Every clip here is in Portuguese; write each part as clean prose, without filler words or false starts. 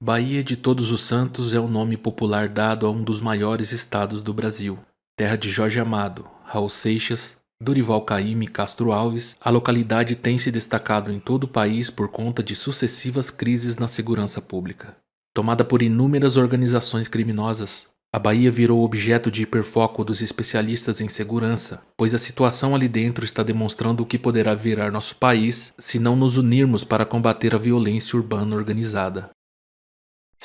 Bahia de Todos os Santos é o nome popular dado a um dos maiores estados do Brasil. Terra de Jorge Amado, Raul Seixas, Dorival Caymmi e Castro Alves, a localidade tem se destacado em todo o país por conta de sucessivas crises na segurança pública. Tomada por inúmeras organizações criminosas, a Bahia virou objeto de hiperfoco dos especialistas em segurança, pois a situação ali dentro está demonstrando o que poderá virar nosso país se não nos unirmos para combater a violência urbana organizada.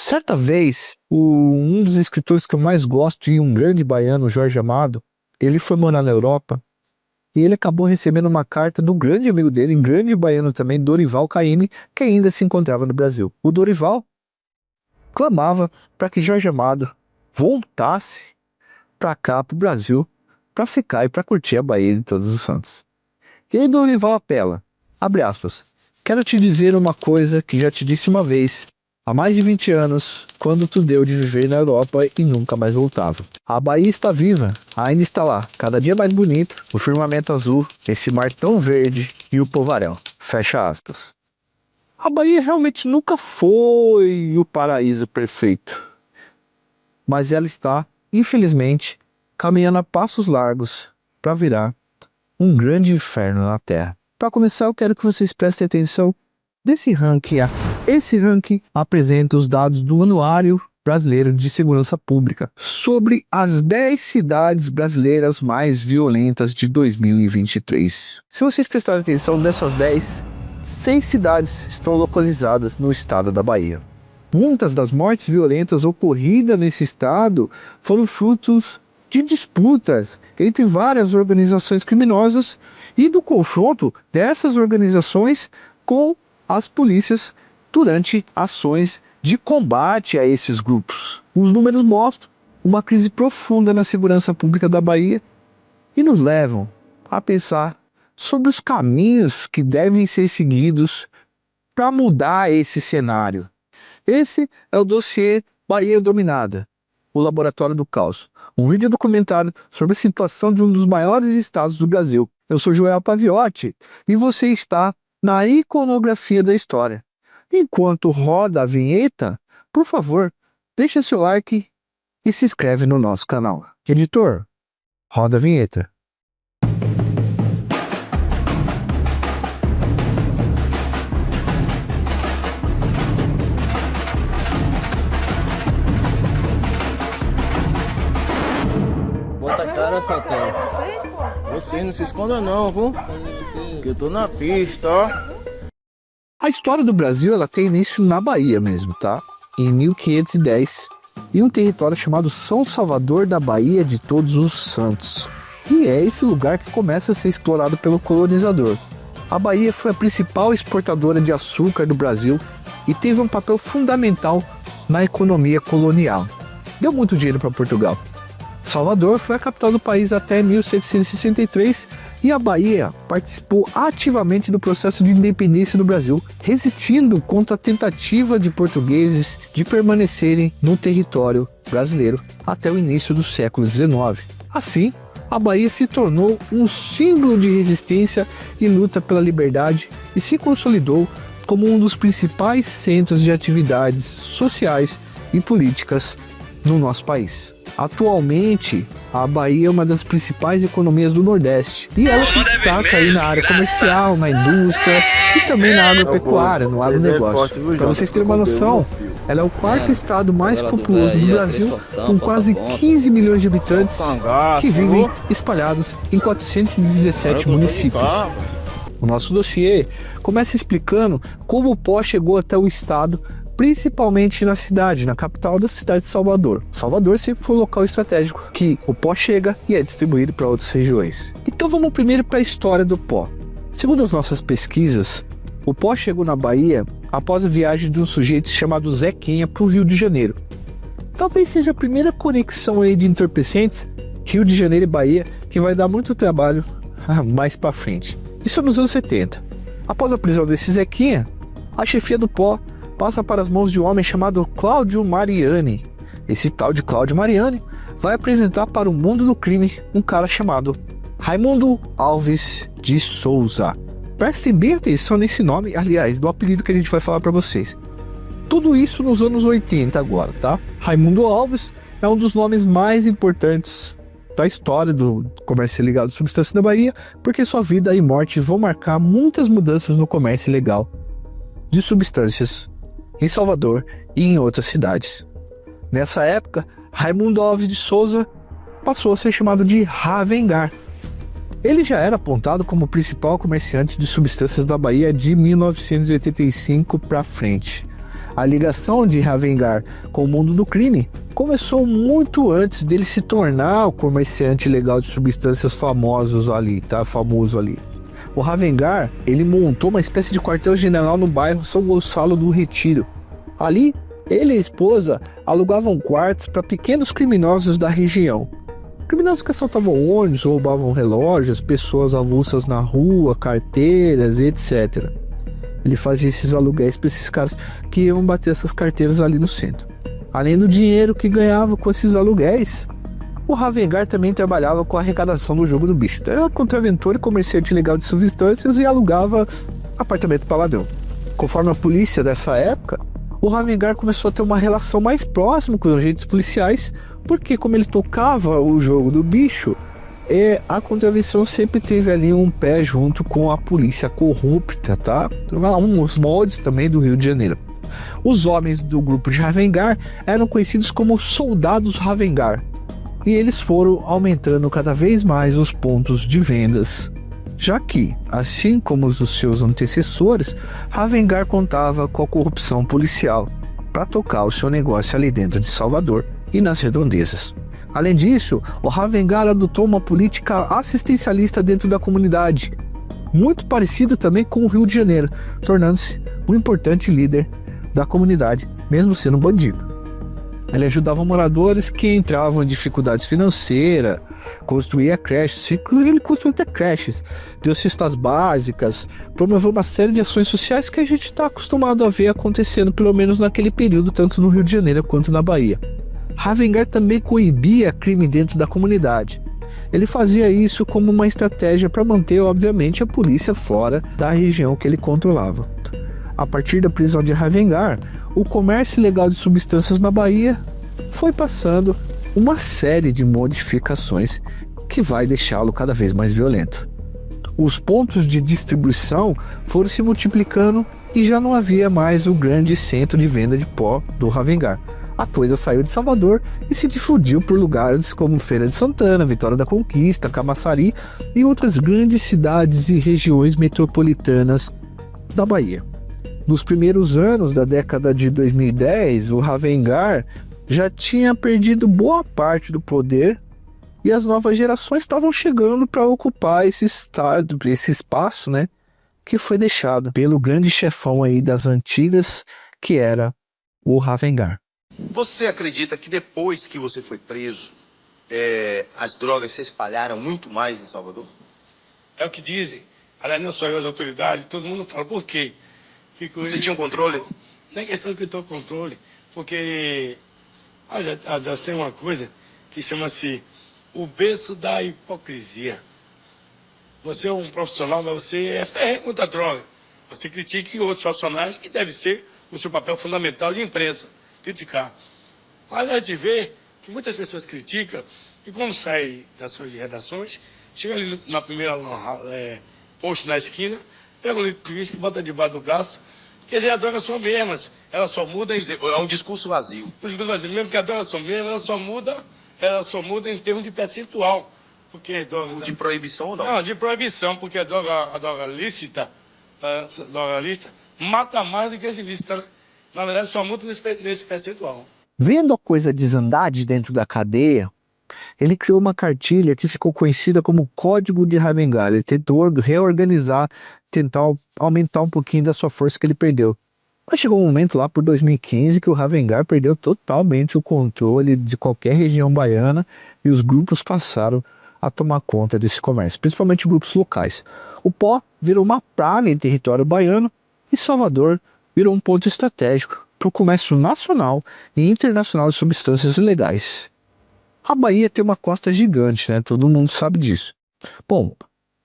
Certa vez, um dos escritores que eu mais gosto e um grande baiano, Jorge Amado, ele foi morar na Europa e ele acabou recebendo uma carta do grande amigo dele, um grande baiano também, Dorival Caymmi, que ainda se encontrava no Brasil. O Dorival clamava para que Jorge Amado voltasse para cá, para o Brasil, para ficar e para curtir a Bahia de Todos os Santos. E aí Dorival apela, abre aspas, quero te dizer uma coisa que já te disse uma vez, há mais de 20 anos, quando tu deu de viver na Europa e nunca mais voltava. A Bahia está viva, ainda está lá, cada dia mais bonito, o firmamento azul, esse mar tão verde e o povaréu. Fecha aspas. A Bahia realmente nunca foi o paraíso perfeito, mas ela está, infelizmente, caminhando a passos largos para virar um grande inferno na Terra. Para começar, eu quero que vocês prestem atenção nesse ranking. Esse ranking apresenta os dados do Anuário Brasileiro de Segurança Pública sobre as 10 cidades brasileiras mais violentas de 2023. Se vocês prestarem atenção, dessas 10, 6 cidades estão localizadas no estado da Bahia. Muitas das mortes violentas ocorridas nesse estado foram frutos de disputas entre várias organizações criminosas e do confronto dessas organizações com as polícias durante ações de combate a esses grupos. Os números mostram uma crise profunda na segurança pública da Bahia e nos levam a pensar sobre os caminhos que devem ser seguidos para mudar esse cenário. Esse é o dossiê Bahia Dominada, o Laboratório do Caos, um vídeo documentário sobre a situação de um dos maiores estados do Brasil. Eu sou Joel Paviotti e você está na iconografia da história. Enquanto roda a vinheta, por favor, deixa seu like e se inscreve no nosso canal. Editor, roda a vinheta. Bota a cara, Satã. Vocês não se escondam não, viu? Que eu tô na pista, ó. A história do Brasil ela tem início na Bahia mesmo, tá? Em 1510, em um território chamado São Salvador da Bahia de Todos os Santos. E é esse lugar que começa a ser explorado pelo colonizador. A Bahia foi a principal exportadora de açúcar do Brasil e teve um papel fundamental na economia colonial. Deu muito dinheiro para Portugal. Salvador foi a capital do país até 1763 e a Bahia participou ativamente do processo de independência do Brasil, resistindo contra a tentativa de portugueses de permanecerem no território brasileiro até o início do século XIX. Assim, a Bahia se tornou um símbolo de resistência e luta pela liberdade e se consolidou como um dos principais centros de atividades sociais e políticas no nosso país. Atualmente, a Bahia é uma das principais economias do Nordeste e ela se destaca aí na área comercial, na indústria e também na agropecuária, no agronegócio. Para vocês terem uma noção, ela é o quarto estado mais populoso do Brasil, com quase 15 milhões de habitantes que vivem espalhados em 417 municípios. O nosso dossiê começa explicando como o pó chegou até o estado, principalmente na cidade, na capital da cidade de Salvador. Salvador sempre foi um local estratégico que o pó chega e é distribuído para outras regiões. Então vamos primeiro para a história do pó. Segundo as nossas pesquisas, o pó chegou na Bahia após a viagem de um sujeito chamado Zequinha para o Rio de Janeiro. Talvez seja a primeira conexão aí de entorpecentes, Rio de Janeiro e Bahia, que vai dar muito trabalho mais para frente. Isso é nos anos 70. Após a prisão desse Zequinha, a chefia do pó passa para as mãos de um homem chamado Cláudio Mariani. Esse tal de Cláudio Mariani vai apresentar para o mundo do crime um cara chamado Raimundo Alves de Souza. Prestem bem atenção nesse nome, aliás, do apelido que a gente vai falar para vocês. Tudo isso nos anos 80 agora, tá? Raimundo Alves é um dos nomes mais importantes da história do comércio ilegal de substâncias na Bahia, porque sua vida e morte vão marcar muitas mudanças no comércio ilegal de substâncias em Salvador e em outras cidades. Nessa época, Raimundo Alves de Souza passou a ser chamado de Ravengar. Ele já era apontado como o principal comerciante de substâncias da Bahia de 1985 para frente. A ligação de Ravengar com o mundo do crime começou muito antes dele se tornar o comerciante legal de substâncias famoso ali. O Ravengar, ele montou uma espécie de quartel-general no bairro São Gonçalo do Retiro. Ali, ele e a esposa alugavam quartos para pequenos criminosos da região. Criminosos que assaltavam ônibus, roubavam relógios, pessoas avulsas na rua, carteiras, etc. Ele fazia esses aluguéis para esses caras que iam bater essas carteiras ali no centro. Além do dinheiro que ganhava com esses aluguéis, o Ravengar também trabalhava com a arrecadação do jogo do bicho. Era contraventor e comerciante ilegal de substâncias e alugava apartamento para ladrão. Conforme a polícia dessa época, o Ravengar começou a ter uma relação mais próxima com os agentes policiais, porque como ele tocava o jogo do bicho, a contravenção sempre teve ali um pé junto com a polícia corrupta, tá? Uns moldes também do Rio de Janeiro. Os homens do grupo de Ravengar eram conhecidos como soldados Ravengar, e eles foram aumentando cada vez mais os pontos de vendas, já que, assim como os seus antecessores, Ravengar contava com a corrupção policial para tocar o seu negócio ali dentro de Salvador e nas redondezas. Além disso, o Ravengar adotou uma política assistencialista dentro da comunidade, muito parecida também com o Rio de Janeiro, tornando-se um importante líder da comunidade, mesmo sendo um bandido. Ele ajudava moradores que entravam em dificuldades financeiras, construía creches, ele construiu até creches, deu cestas básicas, promoveu uma série de ações sociais que a gente está acostumado a ver acontecendo, pelo menos naquele período, tanto no Rio de Janeiro quanto na Bahia. Ravengar também coibia crime dentro da comunidade. Ele fazia isso como uma estratégia para manter, obviamente, a polícia fora da região que ele controlava. A partir da prisão de Ravengar, o comércio ilegal de substâncias na Bahia foi passando uma série de modificações que vai deixá-lo cada vez mais violento. Os pontos de distribuição foram se multiplicando e já não havia mais o grande centro de venda de pó do Ravengar. A coisa saiu de Salvador e se difundiu por lugares como Feira de Santana, Vitória da Conquista, Camaçari e outras grandes cidades e regiões metropolitanas da Bahia. Nos primeiros anos da década de 2010, o Ravengar já tinha perdido boa parte do poder e as novas gerações estavam chegando para ocupar esse espaço, né, que foi deixado pelo grande chefão aí das antigas, que era o Ravengar. Você acredita que depois que você foi preso, as drogas se espalharam muito mais em Salvador? É o que dizem. Aliás, não só eu, as autoridades, todo mundo fala. Por quê? Você tinha um controle? Não é questão que eu tenho controle, porque olha, tem uma coisa que chama-se o berço da hipocrisia. Você é um profissional, mas você é ferrenho contra a droga. Você critica em outros profissionais, que deve ser o seu papel fundamental de imprensa, criticar. Mas a gente vê que muitas pessoas criticam e quando sai das suas redações, chega ali na primeira post na esquina, pega um litro de uísque e bota debaixo do braço. Quer dizer, as drogas são as mesmas, elas só mudam em... É um discurso vazio. Um discurso vazio, mesmo que as drogas são mesmas, elas só mudam em termos de percentual. Porque drogas... De proibição ou não? Não, de proibição, porque a droga lícita, mata mais do que as ilícitas. Na verdade, só muda nesse percentual. Vendo a coisa desandar de dentro da cadeia, ele criou uma cartilha que ficou conhecida como Código de Ravengar. Ele tentou reorganizar, tentar aumentar um pouquinho da sua força que ele perdeu. Mas chegou um momento lá por 2015 que o Ravengar perdeu totalmente o controle de qualquer região baiana e os grupos passaram a tomar conta desse comércio, principalmente grupos locais. O pó virou uma praga em território baiano e Salvador virou um ponto estratégico para o comércio nacional e internacional de substâncias ilegais. A Bahia tem uma costa gigante, né? Todo mundo sabe disso. Bom,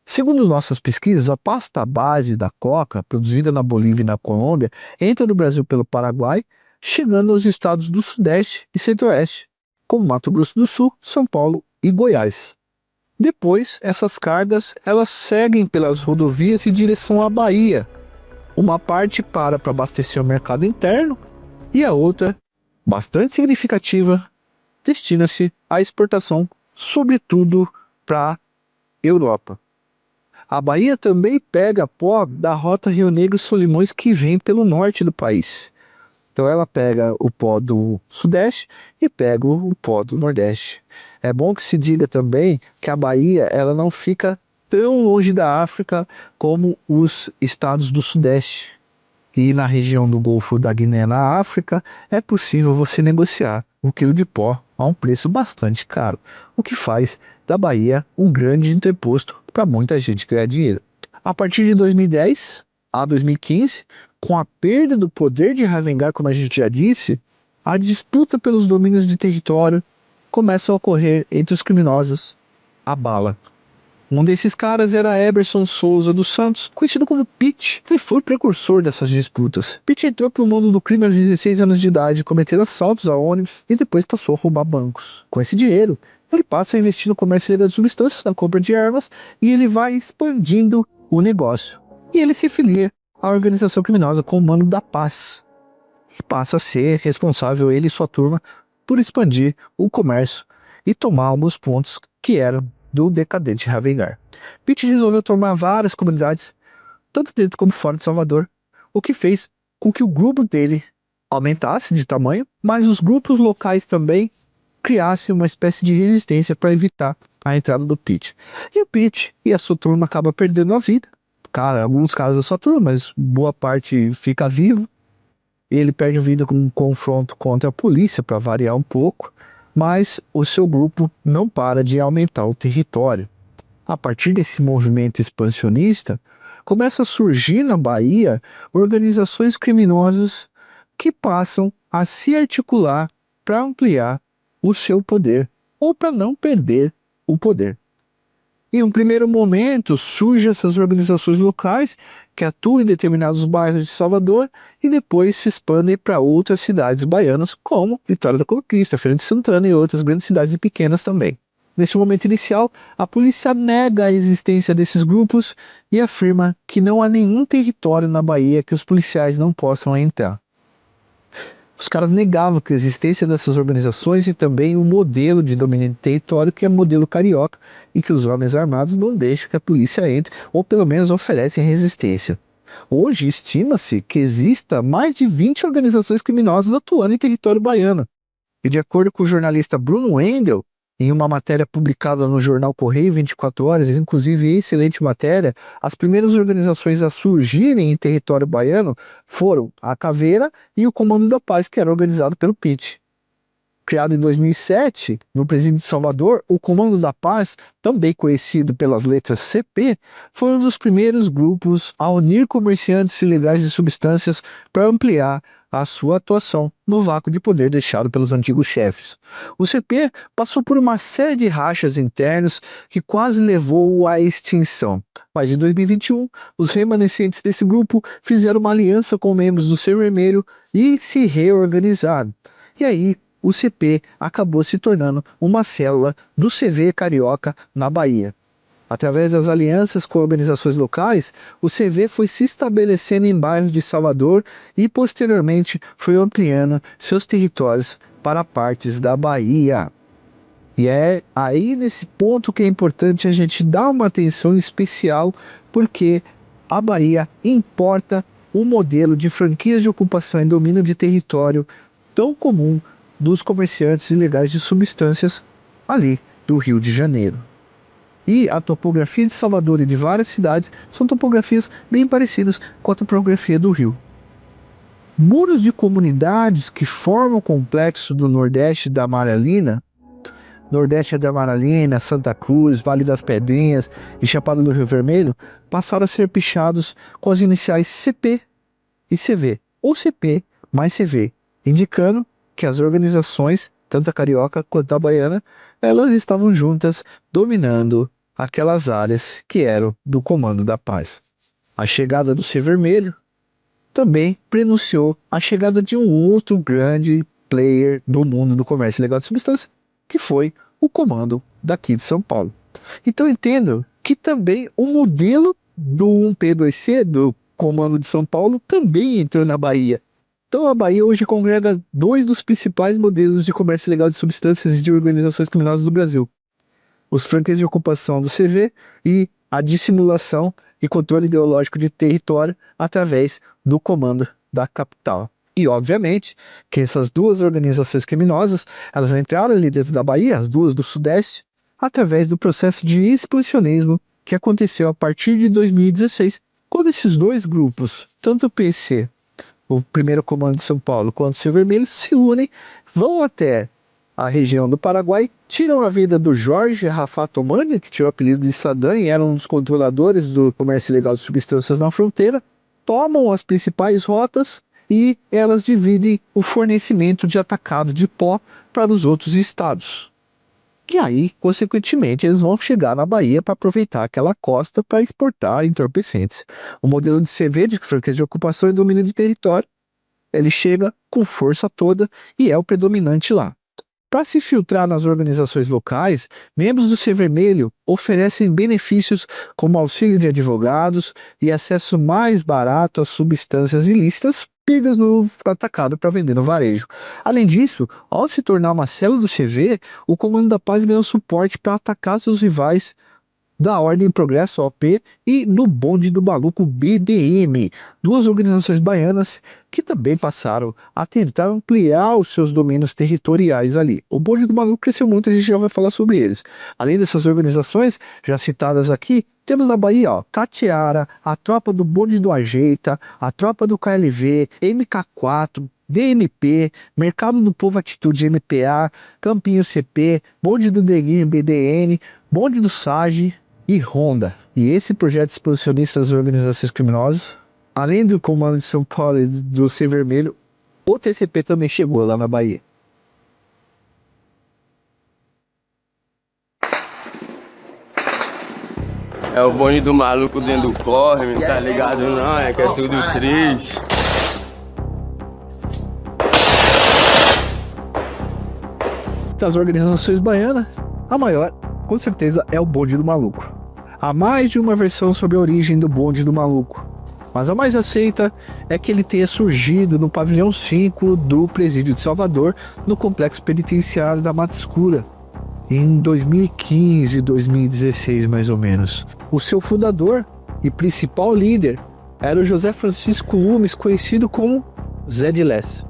Segundo nossas pesquisas, a pasta base da coca, produzida na Bolívia e na Colômbia, entra no Brasil pelo Paraguai, chegando aos estados do Sudeste e Centro-Oeste, como Mato Grosso do Sul, São Paulo e Goiás. Depois, essas cargas elas seguem pelas rodovias em direção à Bahia. Uma parte para abastecer o mercado interno e a outra, bastante significativa, destina-se à exportação, sobretudo para a Europa. A Bahia também pega pó da rota Rio Negro-Solimões que vem pelo norte do país. Então ela pega o pó do Sudeste e pega o pó do Nordeste. É bom que se diga também que a Bahia ela não fica tão longe da África como os estados do Sudeste. E na região do Golfo da Guiné, na África, é possível você negociar um quilo de pó a um preço bastante caro, o que faz da Bahia um grande interposto para muita gente ganhar dinheiro. A partir de 2010 a 2015, com a perda do poder de Ravengar, como a gente já disse, a disputa pelos domínios de território começa a ocorrer entre os criminosos à bala. Um desses caras era Eberson Souza dos Santos, conhecido como Pete. Ele foi o precursor dessas disputas. Pete entrou para o mundo do crime aos 16 anos de idade, cometendo assaltos a ônibus e depois passou a roubar bancos. Com esse dinheiro, ele passa a investir no comércio ilegal de substâncias, na compra de armas, e ele vai expandindo o negócio. E ele se filia à organização criminosa Comando da Paz. E passa a ser responsável, ele e sua turma, por expandir o comércio e tomar alguns pontos que eram do decadente Ravengar. Pete resolveu tomar várias comunidades, tanto dentro como fora de Salvador, o que fez com que o grupo dele aumentasse de tamanho, mas os grupos locais também criassem uma espécie de resistência para evitar a entrada do Pete. E o Pete e a sua turma acabam perdendo a vida. Alguns casos da sua turma, mas boa parte fica vivo. Ele perde a vida com um confronto contra a polícia, para variar um pouco, mas o seu grupo não para de aumentar o território. A partir desse movimento expansionista, começa a surgir na Bahia organizações criminosas que passam a se articular para ampliar o seu poder ou para não perder o poder. Em um primeiro momento, surgem essas organizações locais que atuam em determinados bairros de Salvador e depois se expandem para outras cidades baianas, como Vitória da Conquista, Feira de Santana e outras grandes cidades pequenas também. Nesse momento inicial, a polícia nega a existência desses grupos e afirma que não há nenhum território na Bahia que os policiais não possam entrar. Os caras negavam que a existência dessas organizações e também o modelo de domínio de território, que é o modelo carioca, e que os homens armados não deixam que a polícia entre, ou pelo menos oferecem resistência. Hoje, estima-se que exista mais de 20 organizações criminosas atuando em território baiano. E de acordo com o jornalista Bruno Wendel, em uma matéria publicada no jornal Correio 24 Horas, inclusive excelente matéria, as primeiras organizações a surgirem em território baiano foram a Caveira e o Comando da Paz, que era organizado pelo Pete. Criado em 2007, no presídio de Salvador, o Comando da Paz, também conhecido pelas letras CP, foi um dos primeiros grupos a unir comerciantes ilegais de substâncias para ampliar a sua atuação no vácuo de poder deixado pelos antigos chefes. O CP passou por uma série de rachas internos que quase levou à extinção. Mas em 2021, os remanescentes desse grupo fizeram uma aliança com membros do Sem Vermelho e se reorganizaram. E aí, o CP acabou se tornando uma célula do CV Carioca na Bahia. Através das alianças com organizações locais, o CV foi se estabelecendo em bairros de Salvador e posteriormente foi ampliando seus territórios para partes da Bahia. E é aí nesse ponto que é importante a gente dar uma atenção especial, porque a Bahia importa o modelo de franquias de ocupação e domínio de território tão comum dos comerciantes ilegais de substâncias ali do Rio de Janeiro. E a topografia de Salvador e de várias cidades são topografias bem parecidas com a topografia do Rio. Muros de comunidades que formam o complexo do Nordeste da Amaralina, Santa Cruz, Vale das Pedrinhas e Chapada do Rio Vermelho, passaram a ser pichados com as iniciais CP e CV, ou CP mais CV, indicando que as organizações, tanto a carioca quanto a baiana, elas estavam juntas dominando aquelas áreas que eram do Comando da Paz. A chegada do Ser Vermelho também prenunciou a chegada de um outro grande player do mundo do comércio ilegal de substância, que foi o Comando daqui de São Paulo. Então entendo que também o modelo do 1P2C, do Comando de São Paulo, também entrou na Bahia. Então a Bahia hoje congrega dois dos principais modelos de comércio ilegal de substâncias e de organizações criminosas do Brasil: os franqueados de ocupação do CV e a dissimulação e controle ideológico de território através do Comando da capital. E, obviamente, que essas duas organizações criminosas, elas entraram ali dentro da Bahia, as duas do Sudeste, através do processo de expansionismo que aconteceu a partir de 2016, quando esses dois grupos, tanto o PC, o primeiro Comando de São Paulo, quanto o Ser Vermelho, se unem, vão até a região do Paraguai, tiram a vida do Jorge Rafato Mania, que tinha o apelido de Saddam e era um dos controladores do comércio ilegal de substâncias na fronteira, tomam as principais rotas e elas dividem o fornecimento de atacado de pó para os outros estados. E aí, consequentemente, eles vão chegar na Bahia para aproveitar aquela costa para exportar entorpecentes. O modelo de CV, de franquia de ocupação e domínio de território, ele chega com força toda e é o predominante lá. Para se filtrar nas organizações locais, membros do Ser Vermelho oferecem benefícios como auxílio de advogados e acesso mais barato às substâncias ilícitas pegas no atacado para vender no varejo. Além disso, ao se tornar uma célula do CV, o Comando da Paz ganhou suporte para atacar seus rivais da Ordem Progresso OP e do Bonde do Maluco BDM, duas organizações baianas que também passaram a tentar ampliar os seus domínios territoriais ali. O Bonde do Maluco cresceu muito, a gente já vai falar sobre eles. Além dessas organizações já citadas aqui, temos na Bahia, Catiara, a Tropa do Bonde do Ajeita, a Tropa do KLV, MK4, DMP, Mercado do Povo Atitude MPA, Campinho CP, Bonde do Neguinho BDN, Bonde do SAGE e Honda. E esse projeto expansionista das organizações criminosas, além do Comando de São Paulo e do Ser Vermelho, o TCP também chegou lá na Bahia. É o bonde do maluco dentro do corre, tá ligado não? É que é tudo triste. Das organizações baianas, a maior, com certeza, é o Bonde do Maluco. Há mais de uma versão sobre a origem do Bonde do Maluco, mas a mais aceita é que ele tenha surgido no pavilhão 5 do Presídio de Salvador, no complexo penitenciário da Mata Escura, em 2015, 2016 mais ou menos. O seu fundador e principal líder era o José Francisco Lumes, conhecido como Zé de Lessa.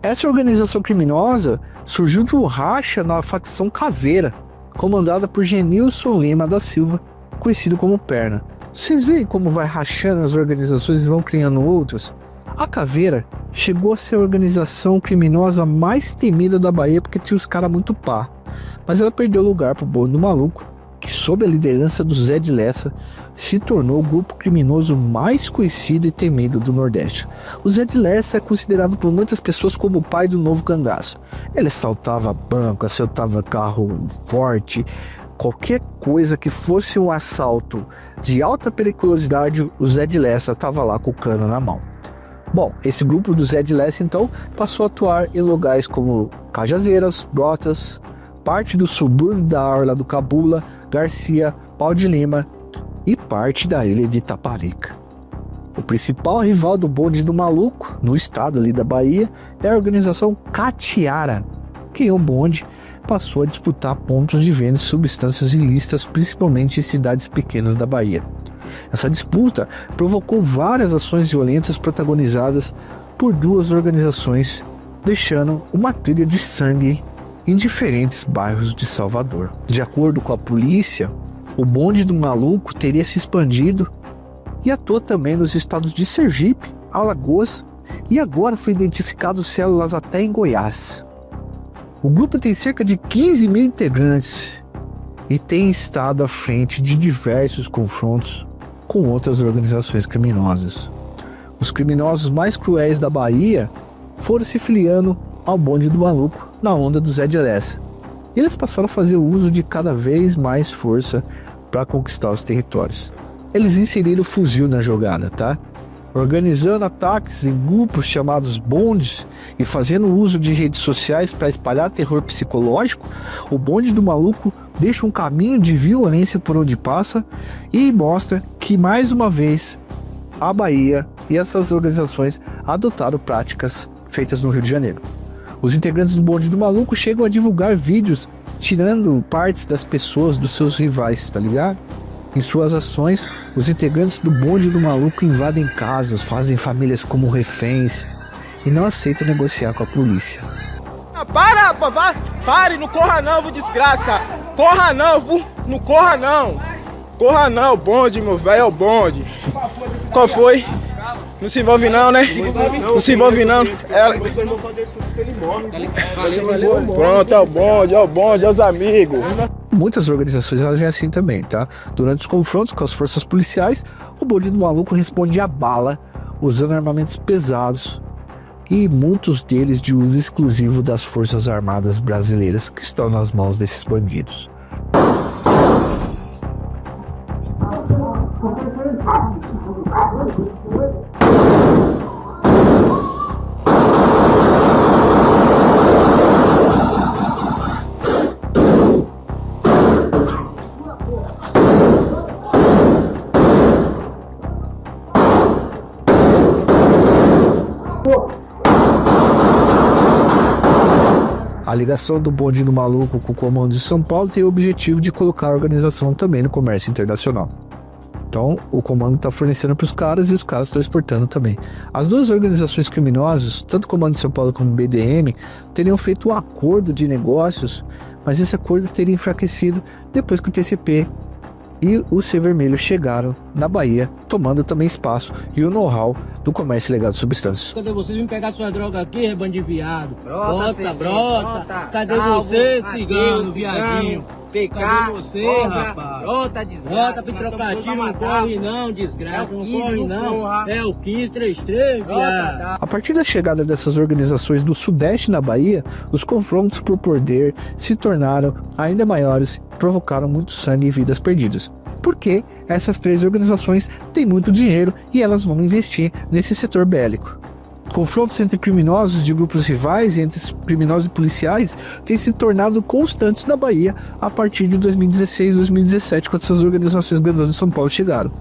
Essa organização criminosa surgiu de um racha na facção Caveira, comandada por Genilson Lima da Silva, conhecido como Perna. Vocês veem como vai rachando as organizações e vão criando outras? A Caveira chegou a ser a organização criminosa mais temida da Bahia porque tinha os caras muito pá. Mas ela perdeu lugar pro Bonde do Maluco, que sob a liderança do Zé de Lessa, se tornou o grupo criminoso mais conhecido e temido do Nordeste. O Zé de Lessa é considerado por muitas pessoas como o pai do novo cangaço. Ele assaltava banco, assaltava carro forte, qualquer coisa que fosse um assalto de alta periculosidade, o Zé de Lessa estava lá com o cano na mão. Bom, esse grupo do Zé de Lessa então passou a atuar em lugares como Cajazeiras, Brotas, parte do subúrbio da Orla do Cabula, Garcia, Pau de Lima e parte da ilha de Itaparica. O principal rival do Bonde do Maluco, no estado ali da Bahia, é a organização Catiara, que o bonde passou a disputar pontos de venda de substâncias ilícitas, principalmente em cidades pequenas da Bahia. Essa disputa provocou várias ações violentas protagonizadas por duas organizações, deixando uma trilha de sangue em diferentes bairros de Salvador. De acordo com a polícia, o Bonde do Maluco teria se expandido e atuou também nos estados de Sergipe, Alagoas e agora foi identificado células até em Goiás. O grupo tem cerca de 15 mil integrantes e tem estado à frente de diversos confrontos com outras organizações criminosas. Os criminosos mais cruéis da Bahia foram se filiando ao Bonde do Maluco na onda do Zé de Lessa. E eles passaram a fazer uso de cada vez mais força para conquistar os territórios. Eles inseriram o fuzil na jogada, tá? Organizando ataques em grupos chamados bondes e fazendo uso de redes sociais para espalhar terror psicológico, o bonde do maluco deixa um caminho de violência por onde passa e mostra que, mais uma vez, a Bahia e essas organizações adotaram práticas feitas no Rio de Janeiro. Os integrantes do bonde do maluco chegam a divulgar vídeos tirando partes das pessoas dos seus rivais, tá ligado? Em suas ações, os integrantes do bonde do maluco invadem casas, fazem famílias como reféns e não aceitam negociar com a polícia. Para, rapaz! Pare, não corra não, vô desgraça! Corra não, vô! Não corra não! Corra não, bonde, meu velho, é o bonde! Qual foi? Não se envolve não, né? Não se envolve não. Pronto, é o bonde, é os amigos. Muitas organizações agem assim também, tá? Durante os confrontos com as forças policiais, o bonde do maluco responde a bala, usando armamentos pesados, e muitos deles de uso exclusivo das Forças Armadas brasileiras que estão nas mãos desses bandidos. A ligação do bonde do maluco com o comando de São Paulo tem o objetivo de colocar a organização também no comércio internacional. Então, o comando está fornecendo para os caras e os caras estão exportando também. As duas organizações criminosas, tanto o comando de São Paulo como o BDM, teriam feito um acordo de negócios, mas esse acordo teria enfraquecido depois que o TCP e o Sem Vermelho chegaram na Bahia, tomando também espaço e o know-how do comércio ilegal de substâncias. Cadê vocês? Vim pegar sua droga aqui, rebando de viado. Brota. Cadê calvo, você, cigano, viadinho? PK, cadê você, porra, rapaz? brota, desgraça. Brota, trocadinho, não corre não, desgraça, não corre não. É o 1533, viado. A partir da chegada dessas organizações do Sudeste na Bahia, os confrontos por poder se tornaram ainda maiores e provocaram muito sangue e vidas perdidas. Porque essas três organizações têm muito dinheiro e elas vão investir nesse setor bélico. Confrontos entre criminosos de grupos rivais e entre criminosos e policiais têm se tornado constantes na Bahia a partir de 2016 e 2017, quando essas organizações grandonas de São Paulo chegaram.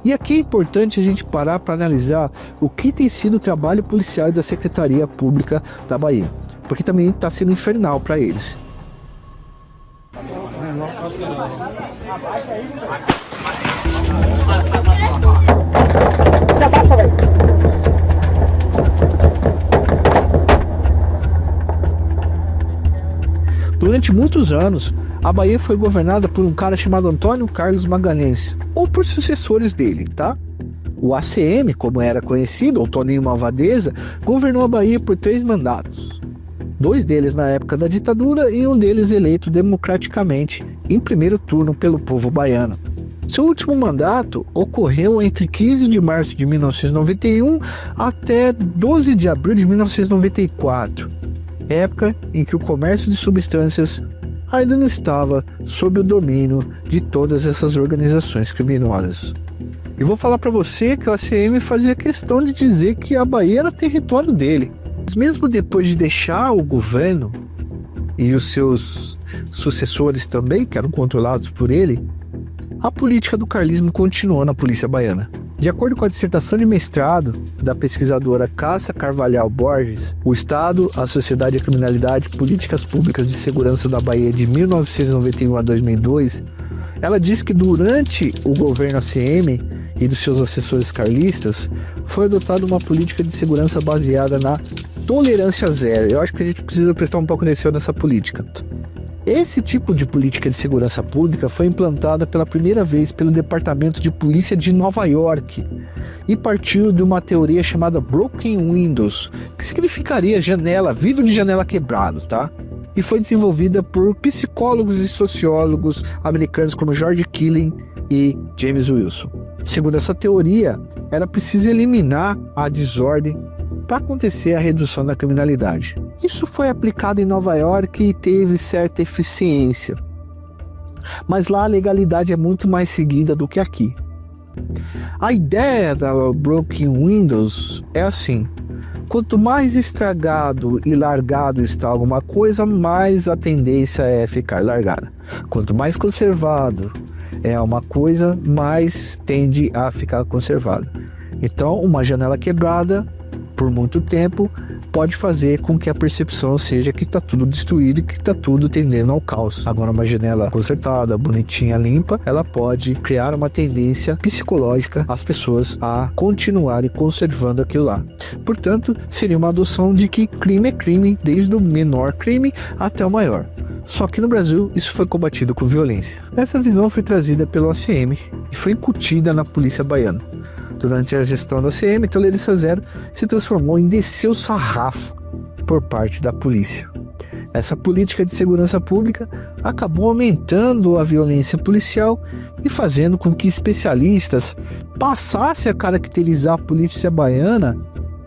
E aqui é importante a gente parar para analisar o que tem sido o trabalho policial da Secretaria Pública da Bahia, porque também está sendo infernal para eles. Durante muitos anos, a Bahia foi governada por um cara chamado Antônio Carlos Magalhães, ou por sucessores dele, tá? O ACM, como era conhecido, ou Toninho Malvadeza, governou a Bahia por 3 mandatos. 2 deles na época da ditadura e um deles eleito democraticamente, em primeiro turno pelo povo baiano. Seu último mandato ocorreu entre 15 de março de 1991 até 12 de abril de 1994. Época em que o comércio de substâncias ainda não estava sob o domínio de todas essas organizações criminosas. E vou falar para você que a ACM fazia questão de dizer que a Bahia era território dele. Mas mesmo depois de deixar o governo e os seus sucessores também, que eram controlados por ele, a política do carlismo continuou na polícia baiana. De acordo com a dissertação de mestrado da pesquisadora Cássia Carvalhal Borges, o Estado, a Sociedade e a Criminalidade, Políticas Públicas de Segurança da Bahia de 1991 a 2002, ela diz que durante o governo ACM e dos seus assessores carlistas, foi adotada uma política de segurança baseada na tolerância zero. Eu acho que a gente precisa prestar um pouco atenção nessa política. Esse tipo de política de segurança pública foi implantada pela primeira vez pelo Departamento de Polícia de Nova York e partiu de uma teoria chamada Broken Windows, que significaria janela, vidro de janela quebrado, tá? E foi desenvolvida por psicólogos e sociólogos americanos como George Killing e James Wilson. Segundo essa teoria, era preciso eliminar a desordem para acontecer a redução da criminalidade. Isso foi aplicado em Nova York e teve certa eficiência. Mas lá a legalidade é muito mais seguida do que aqui. A ideia da Broken Windows é assim: quanto mais estragado e largado está alguma coisa, mais a tendência é ficar largada. Quanto mais conservado é uma coisa, mais tende a ficar conservada. Então, uma janela quebrada por muito tempo pode fazer com que a percepção seja que está tudo destruído e que está tudo tendendo ao caos. Agora, uma janela consertada, bonitinha, limpa, ela pode criar uma tendência psicológica às pessoas a continuarem conservando aquilo lá. Portanto, seria uma adoção de que crime é crime, desde o menor crime até o maior. Só que no Brasil isso foi combatido com violência. Essa visão foi trazida pelo ACM e foi incutida na polícia baiana. Durante a gestão da ACM, tolerância zero se transformou em descer o sarrafo por parte da polícia. Essa política de segurança pública acabou aumentando a violência policial e fazendo com que especialistas passassem a caracterizar a polícia baiana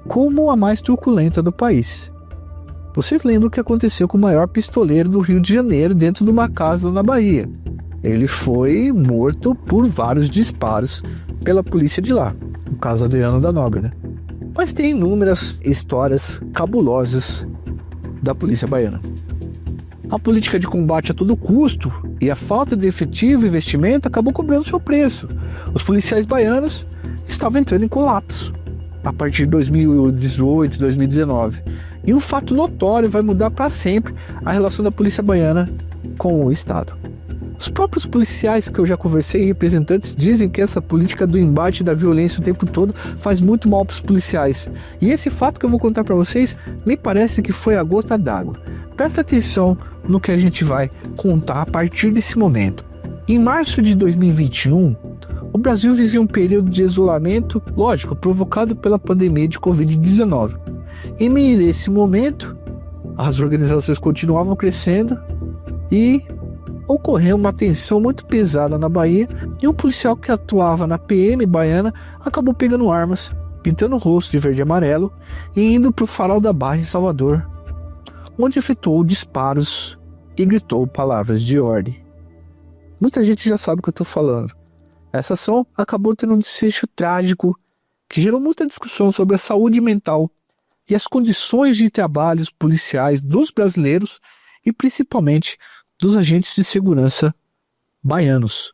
como a mais truculenta do país. Vocês lembram o que aconteceu com o maior pistoleiro do Rio de Janeiro dentro de uma casa na Bahia? Ele foi morto por vários disparos pela polícia de lá, no caso Adriano da Nóbrega. Mas tem inúmeras histórias cabulosas da polícia baiana. A política de combate a todo custo e a falta de efetivo investimento acabou cobrando seu preço. Os policiais baianos estavam entrando em colapso a partir de 2018, 2019. E um fato notório vai mudar para sempre a relação da polícia baiana com o Estado. Os próprios policiais que eu já conversei, representantes, dizem que essa política do embate da violência o tempo todo faz muito mal para os policiais. E esse fato que eu vou contar para vocês me parece que foi a gota d'água. Presta atenção no que a gente vai contar a partir desse momento. Em março de 2021, o Brasil vivia um período de isolamento, lógico, provocado pela pandemia de Covid-19. Em meio a esse momento, as organizações continuavam crescendo e ocorreu uma tensão muito pesada na Bahia e um policial que atuava na PM baiana acabou pegando armas, pintando o rosto de verde e amarelo e indo para o Farol da Barra em Salvador, onde efetuou disparos e gritou palavras de ordem. Muita gente já sabe o que eu estou falando. Essa ação acabou tendo um desfecho trágico que gerou muita discussão sobre a saúde mental e as condições de trabalhos policiais dos brasileiros e principalmente dos agentes de segurança baianos.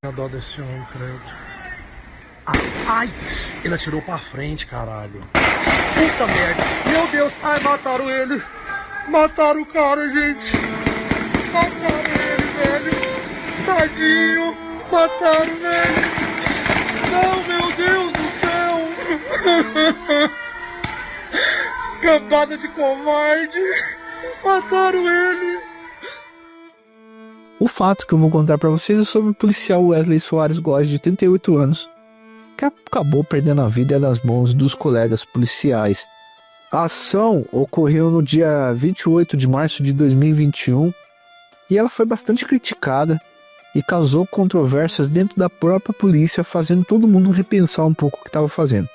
A dó desse homem, credo. Ai, ele atirou pra frente, caralho. Puta merda. Meu Deus, ai, mataram ele. Mataram o cara, gente. Mataram ele, velho. Tadinho. Mataram ele. Não, meu Deus do céu. Cambada de covarde. Mataram ele. O fato que eu vou contar para vocês é sobre o policial Wesley Soares Góes, de 38 anos, que acabou perdendo a vida nas mãos dos colegas policiais. A ação ocorreu no dia 28 de março de 2021 e ela foi bastante criticada e causou controvérsias dentro da própria polícia, fazendo todo mundo repensar um pouco o que estava fazendo.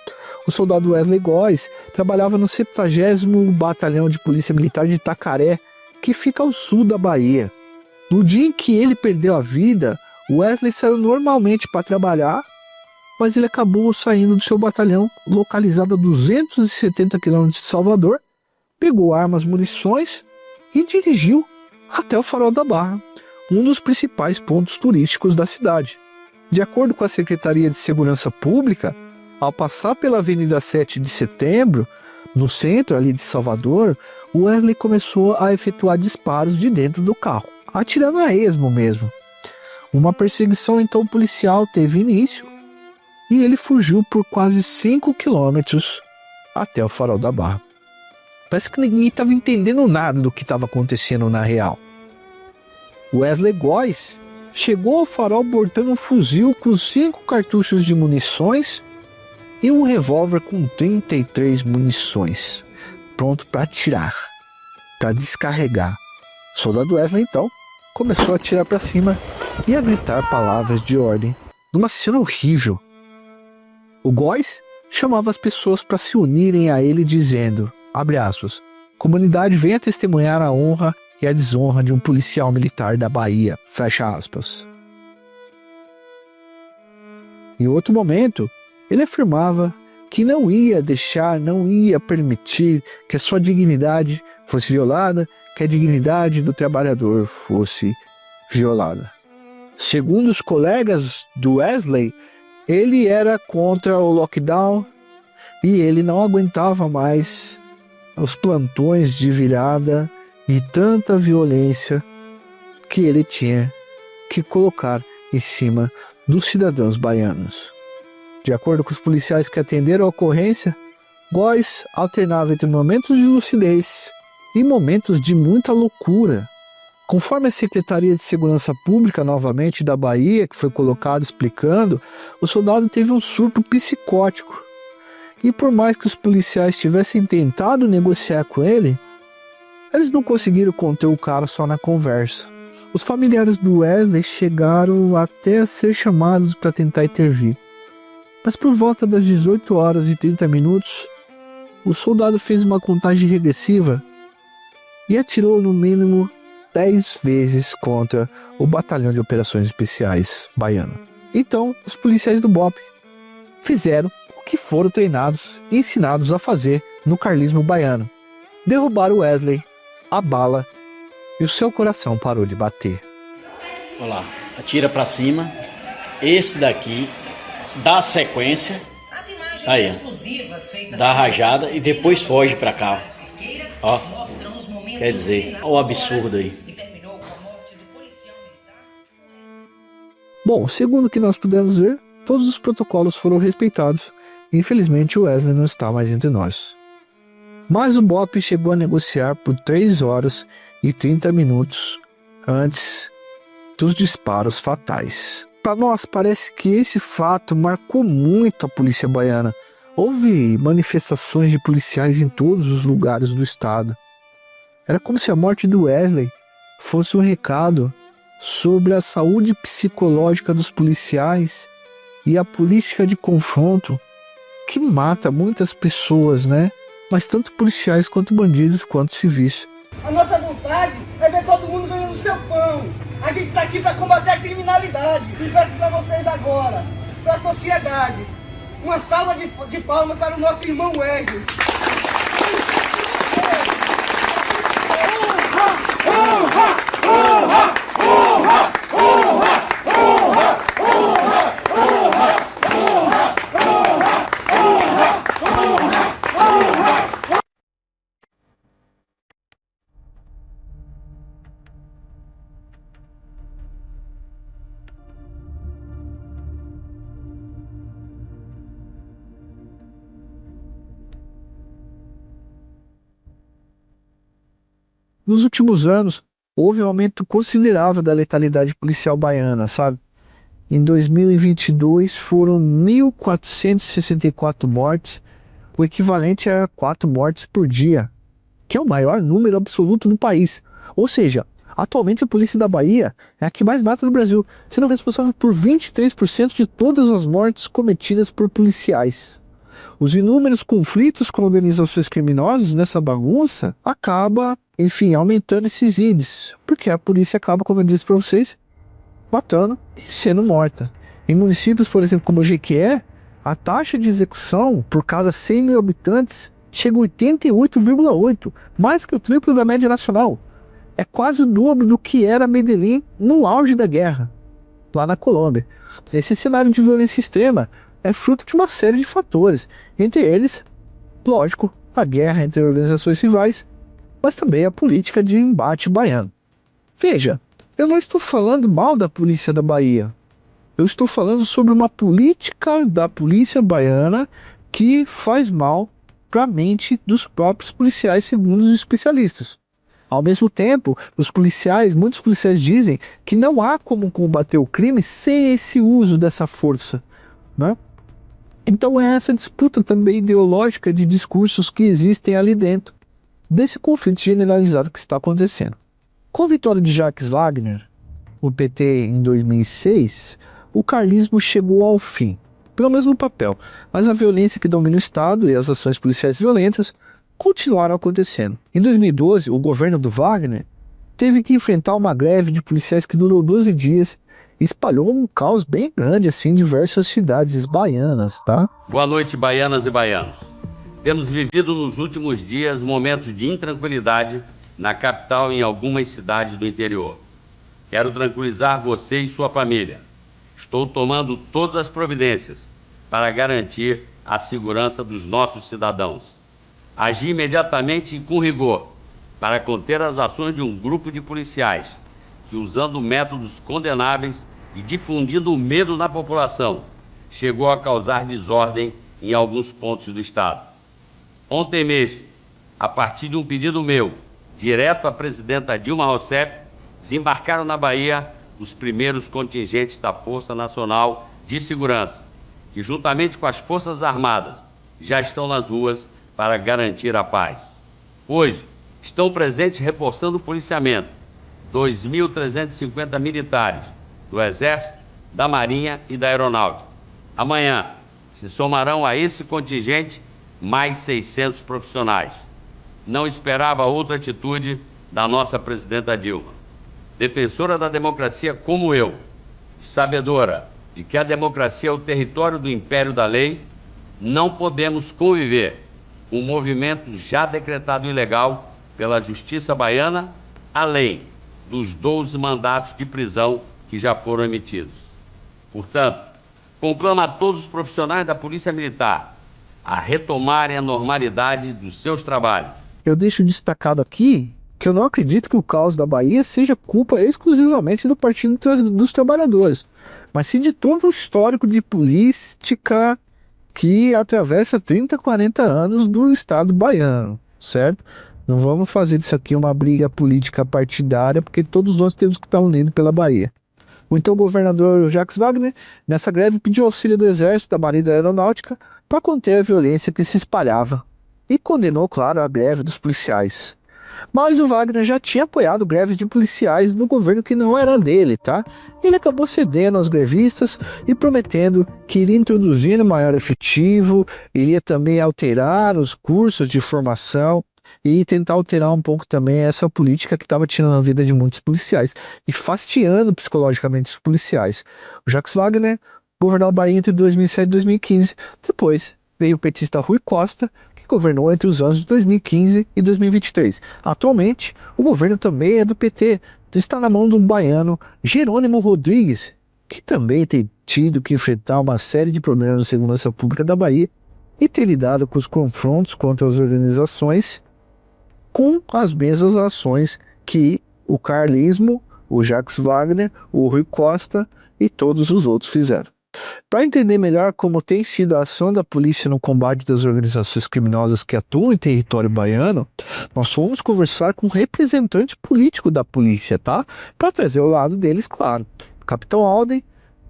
O soldado Wesley Góes trabalhava no 70º Batalhão de Polícia Militar de Itacaré, que fica ao sul da Bahia. No dia em que ele perdeu a vida, Wesley saiu normalmente para trabalhar, mas ele acabou saindo do seu batalhão, localizado a 270 km de Salvador, pegou armas, munições e dirigiu até o Farol da Barra, um dos principais pontos turísticos da cidade. De acordo com a Secretaria de Segurança Pública, ao passar pela Avenida 7 de Setembro, no centro ali de Salvador, Wesley começou a efetuar disparos de dentro do carro, atirando a esmo mesmo. Uma perseguição então policial teve início e ele fugiu por quase 5 quilômetros até o Farol da Barra. Parece que ninguém estava entendendo nada do que estava acontecendo na real. Wesley Góes chegou ao farol portando um fuzil com 5 cartuchos de munições e um revólver com 33 munições, pronto para atirar, para descarregar. O soldado Wesley, então, começou a atirar para cima e a gritar palavras de ordem, numa cena horrível. O Góes chamava as pessoas para se unirem a ele dizendo, abre aspas, comunidade venha testemunhar a honra e a desonra de um policial militar da Bahia, fecha aspas. Em outro momento, ele afirmava que não ia deixar, não ia permitir que a sua dignidade fosse violada, que a dignidade do trabalhador fosse violada. Segundo os colegas do Wesley, ele era contra o lockdown e ele não aguentava mais os plantões de virada e tanta violência que ele tinha que colocar em cima dos cidadãos baianos. De acordo com os policiais que atenderam a ocorrência, Góes alternava entre momentos de lucidez e momentos de muita loucura. Conforme a Secretaria de Segurança Pública, novamente da Bahia, que foi colocado explicando, o soldado teve um surto psicótico. E por mais que os policiais tivessem tentado negociar com ele, eles não conseguiram conter o cara só na conversa. Os familiares do Wesley chegaram até a ser chamados para tentar intervir. Mas por volta das 18 horas e 30 minutos, o soldado fez uma contagem regressiva e atirou no mínimo 10 vezes contra o Batalhão de Operações Especiais baiano. Então, os policiais do BOPE fizeram o que foram treinados e ensinados a fazer no carlismo baiano. Derrubaram Wesley, a bala, e o seu coração parou de bater. Olha lá, atira pra cima. Esse daqui dá sequência. Aí, ó. Dá a rajada e depois foge pra cá. Ó. Quer dizer, olha o absurdo aí. Bom, segundo o que nós pudemos ver, todos os protocolos foram respeitados. Infelizmente, o Wesley não está mais entre nós. Mas o BOPE chegou a negociar por 3 horas e 30 minutos antes dos disparos fatais. Para nós, parece que esse fato marcou muito a polícia baiana. Houve manifestações de policiais em todos os lugares do estado. Era como se a morte do Wesley fosse um recado sobre a saúde psicológica dos policiais e a política de confronto que mata muitas pessoas, né? Mas tanto policiais quanto bandidos quanto civis. A nossa vontade é ver todo mundo ganhando o seu pão. A gente está aqui para combater a criminalidade. E peço para vocês agora, para a sociedade, uma salva de palmas para o nosso irmão Wesley. Nos últimos anos, houve um aumento considerável da letalidade policial baiana, sabe? Em 2022 foram 1.464 mortes, o equivalente a 4 mortes por dia, que é o maior número absoluto do país. Ou seja, atualmente a polícia da Bahia é a que mais mata no Brasil, sendo responsável por 23% de todas as mortes cometidas por policiais. Os inúmeros conflitos com organizações criminosas nessa bagunça acaba, enfim, aumentando esses índices, porque a polícia acaba, como eu disse para vocês, matando e sendo morta. Em municípios, por exemplo, como o Jequié, a taxa de execução por cada 100 mil habitantes chega a 88,8, mais que o triplo da média nacional. É quase o dobro do que era Medellín no auge da guerra, lá na Colômbia. Esse cenário de violência extrema é fruto de uma série de fatores, entre eles, lógico, a guerra entre organizações rivais, mas também a política de embate baiano. Veja, eu não estou falando mal da polícia da Bahia. Eu estou falando sobre uma política da polícia baiana que faz mal para a mente dos próprios policiais, segundo os especialistas. Ao mesmo tempo, muitos policiais dizem que não há como combater o crime sem esse uso dessa força, né? Então é essa disputa também ideológica de discursos que existem ali dentro desse conflito generalizado que está acontecendo. Com a vitória de Jacques Wagner, o PT em 2006, o carlismo chegou ao fim, pelo mesmo papel, mas a violência que domina o Estado e as ações policiais violentas continuaram acontecendo. Em 2012, o governo do Wagner teve que enfrentar uma greve de policiais que durou 12 dias e espalhou um caos bem grande assim, em diversas cidades baianas, tá? Boa noite, baianas e baianos. Temos vivido nos últimos dias momentos de intranquilidade na capital e em algumas cidades do interior. Quero tranquilizar você e sua família. Estou tomando todas as providências para garantir a segurança dos nossos cidadãos. Agi imediatamente e com rigor para conter as ações de um grupo de policiais que, usando métodos condenáveis e difundindo o medo na população, chegou a causar desordem em alguns pontos do Estado. Ontem mesmo, a partir de um pedido meu, direto à presidenta Dilma Rousseff, desembarcaram na Bahia os primeiros contingentes da Força Nacional de Segurança, que, juntamente com as Forças Armadas, já estão nas ruas para garantir a paz. Hoje, estão presentes reforçando o policiamento 2.350 militares do Exército, da Marinha e da Aeronáutica. Amanhã, se somarão a esse contingente mais 600 profissionais. Não esperava outra atitude da nossa presidenta Dilma. Defensora da democracia como eu, sabedora de que a democracia é o território do império da lei, não podemos conviver um movimento já decretado ilegal pela Justiça Baiana, além dos 12 mandatos de prisão que já foram emitidos. Portanto, conclamo a todos os profissionais da Polícia Militar a retomarem a normalidade dos seus trabalhos. Eu deixo destacado aqui que eu não acredito que o caos da Bahia seja culpa exclusivamente do Partido dos Trabalhadores, mas sim de todo o histórico de política que atravessa 30, 40 anos do Estado baiano, certo? Não vamos fazer disso aqui uma briga política partidária, porque todos nós temos que estar unidos pela Bahia. O então governador Jacques Wagner, nessa greve, pediu auxílio do Exército, da Marinha e da Aeronáutica para conter a violência que se espalhava e condenou, claro, a greve dos policiais. Mas o Wagner já tinha apoiado greves de policiais no governo que não era dele, tá? Ele acabou cedendo aos grevistas e prometendo que iria introduzir um maior efetivo, iria também alterar os cursos de formação e tentar alterar um pouco também essa política que estava tirando a vida de muitos policiais e fastidiando psicologicamente os policiais. O Jacques Wagner governou a Bahia entre 2007 e 2015. Depois veio o petista Rui Costa, que governou entre os anos de 2015 e 2023. Atualmente, o governo também é do PT, está na mão do baiano Jerônimo Rodrigues, que também tem tido que enfrentar uma série de problemas de segurança pública da Bahia e tem lidado com os confrontos contra as organizações com as mesmas ações que o carlismo, o Jacques Wagner, o Rui Costa e todos os outros fizeram. Para entender melhor como tem sido a ação da polícia no combate das organizações criminosas que atuam em território baiano, nós fomos conversar com um representante político da polícia, tá? Para trazer o lado deles, claro. O Capitão Alden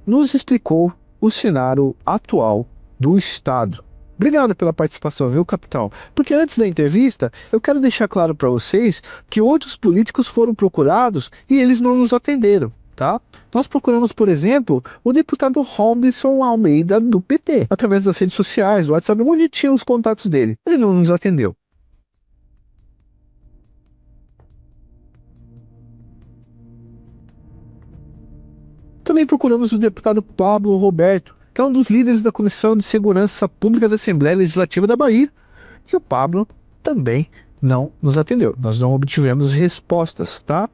nos explicou o cenário atual do Estado. Obrigado pela participação, viu, capitão? Porque antes da entrevista, eu quero deixar claro para vocês que outros políticos foram procurados e eles não nos atenderam, tá? Nós procuramos, por exemplo, o deputado Robson Almeida do PT, através das redes sociais, do WhatsApp, onde tinha os contatos dele. Ele não nos atendeu. Também procuramos o deputado Pablo Roberto, que é um dos líderes da Comissão de Segurança Pública da Assembleia Legislativa da Bahia, e o Pablo também não nos atendeu. Nós não obtivemos respostas, tá?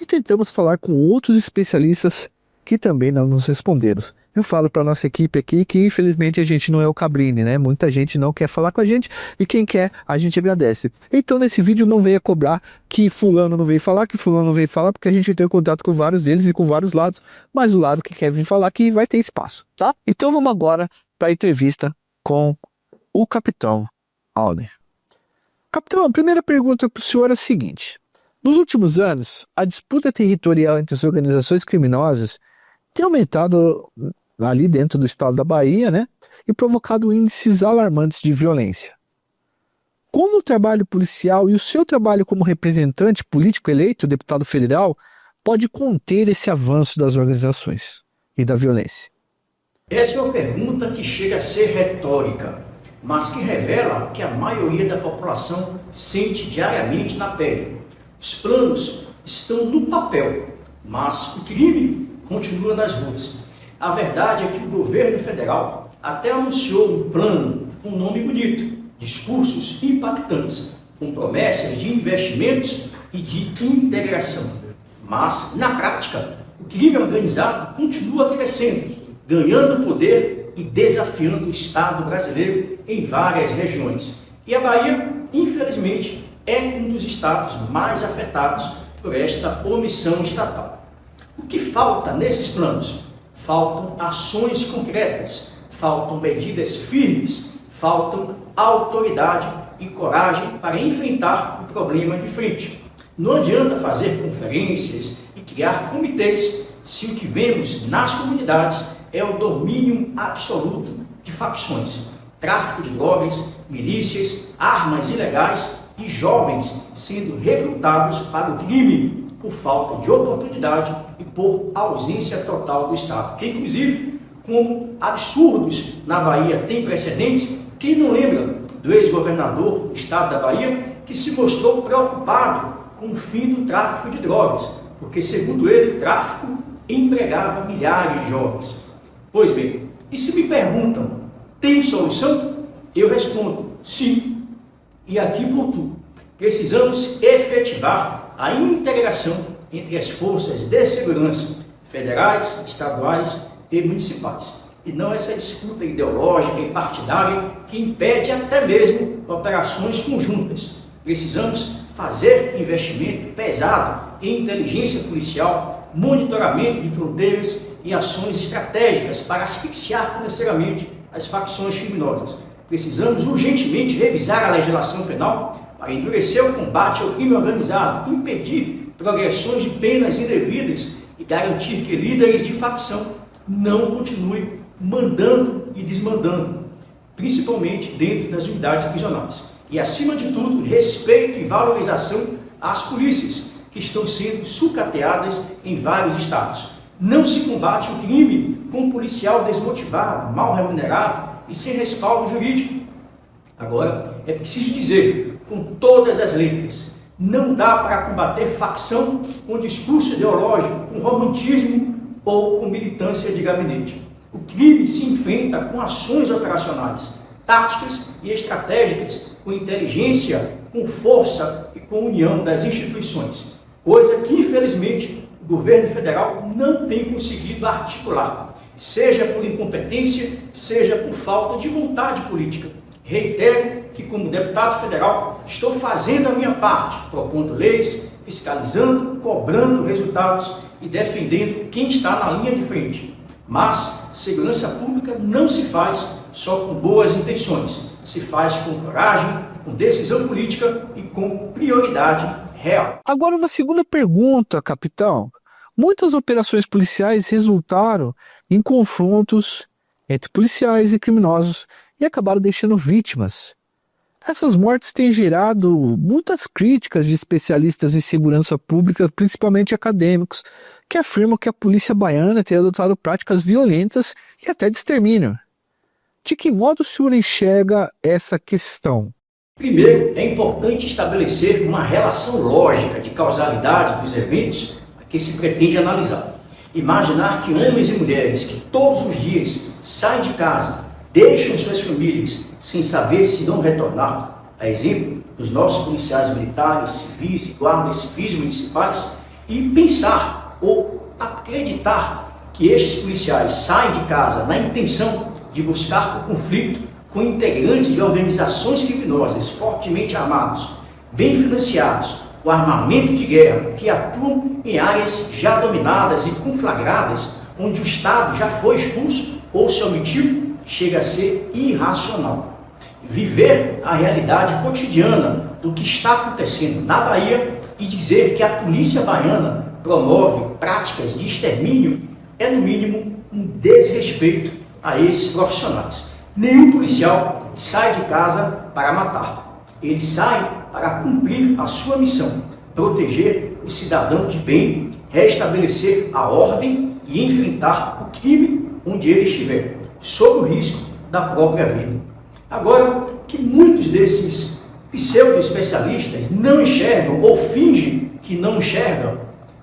E tentamos falar com outros especialistas que também não nos responderam. Eu falo para nossa equipe aqui que infelizmente a gente não é o Cabrini, né? Muita gente não quer falar com a gente e quem quer, a gente agradece. Então nesse vídeo não venha cobrar que fulano não veio falar, que fulano não veio falar, porque a gente tem contato com vários deles e com vários lados, mas o lado que quer vir falar aqui vai ter espaço, tá? Então vamos agora para a entrevista com o Capitão Alder. Capitão, a primeira pergunta para o senhor é a seguinte. Nos últimos anos, a disputa territorial entre as organizações criminosas tem aumentado ali dentro do estado da Bahia, né? E provocado índices alarmantes de violência. Como o trabalho policial e o seu trabalho como representante político eleito, deputado federal, pode conter esse avanço das organizações e da violência? Essa é uma pergunta que chega a ser retórica, mas que revela o que a maioria da população sente diariamente na pele. Os planos estão no papel, mas o crime continua nas ruas. A verdade é que o governo federal até anunciou um plano com um nome bonito, discursos impactantes, com promessas de investimentos e de integração. Mas, na prática, o crime organizado continua crescendo, ganhando poder e desafiando o Estado brasileiro em várias regiões. E a Bahia, infelizmente, é um dos estados mais afetados por esta omissão estatal. O que falta nesses planos? Faltam ações concretas, faltam medidas firmes, faltam autoridade e coragem para enfrentar o problema de frente. Não adianta fazer conferências e criar comitês se o que vemos nas comunidades é o domínio absoluto de facções, tráfico de drogas, milícias, armas ilegais e jovens sendo recrutados para o crime por falta de oportunidade e por ausência total do Estado. Que, inclusive, como absurdos na Bahia tem precedentes, quem não lembra do ex-governador do Estado da Bahia que se mostrou preocupado com o fim do tráfico de drogas, porque, segundo ele, o tráfico empregava milhares de jovens. Pois bem, e se me perguntam, tem solução? Eu respondo, sim. E aqui por tudo, precisamos efetivar a integração entre as forças de segurança federais, estaduais e municipais. E não essa disputa ideológica e partidária que impede até mesmo operações conjuntas. Precisamos fazer investimento pesado em inteligência policial, monitoramento de fronteiras e ações estratégicas para asfixiar financeiramente as facções criminosas. Precisamos urgentemente revisar a legislação penal para endurecer o combate ao crime organizado, impedir progressões de penas indevidas e garantir que líderes de facção não continuem mandando e desmandando, principalmente dentro das unidades prisionais. E, acima de tudo, respeito e valorização às polícias, que estão sendo sucateadas em vários estados. Não se combate o crime com um policial desmotivado, mal remunerado e sem respaldo jurídico. Agora, é preciso dizer, com todas as letras, não dá para combater facção com discurso ideológico, com romantismo ou com militância de gabinete. O crime se enfrenta com ações operacionais, táticas e estratégicas, com inteligência, com força e com união das instituições. Coisa que, infelizmente, o governo federal não tem conseguido articular, seja por incompetência, seja por falta de vontade política. Reitero que, como deputado federal, estou fazendo a minha parte, propondo leis, fiscalizando, cobrando resultados e defendendo quem está na linha de frente. Mas segurança pública não se faz só com boas intenções, se faz com coragem, com decisão política e com prioridade real. Agora uma segunda pergunta, capitão. Muitas operações policiais resultaram em confrontos entre policiais e criminosos e acabaram deixando vítimas. Essas mortes têm gerado muitas críticas de especialistas em segurança pública, principalmente acadêmicos, que afirmam que a polícia baiana tem adotado práticas violentas e até de extermínio. De que modo o senhor enxerga essa questão? Primeiro, é importante estabelecer uma relação lógica de causalidade dos eventos a que se pretende analisar. Imaginar que homens e mulheres que todos os dias saem de casa, deixam suas famílias sem saber se vão retornar, a exemplo dos nossos policiais militares, civis e guardas civis municipais, e pensar ou acreditar que estes policiais saem de casa na intenção de buscar o conflito com integrantes de organizações criminosas fortemente armados, bem financiados, com armamento de guerra, que atuam em áreas já dominadas e conflagradas, onde o Estado já foi expulso ou se omitiu, chega a ser irracional. Viver a realidade cotidiana do que está acontecendo na Bahia e dizer que a polícia baiana promove práticas de extermínio é, no mínimo, um desrespeito a esses profissionais. Nenhum policial sai de casa para matar. Ele sai para cumprir a sua missão, proteger o cidadão de bem, restabelecer a ordem e enfrentar o crime onde ele estiver, sob o risco da própria vida. Agora, que muitos desses pseudo-especialistas não enxergam ou fingem que não enxergam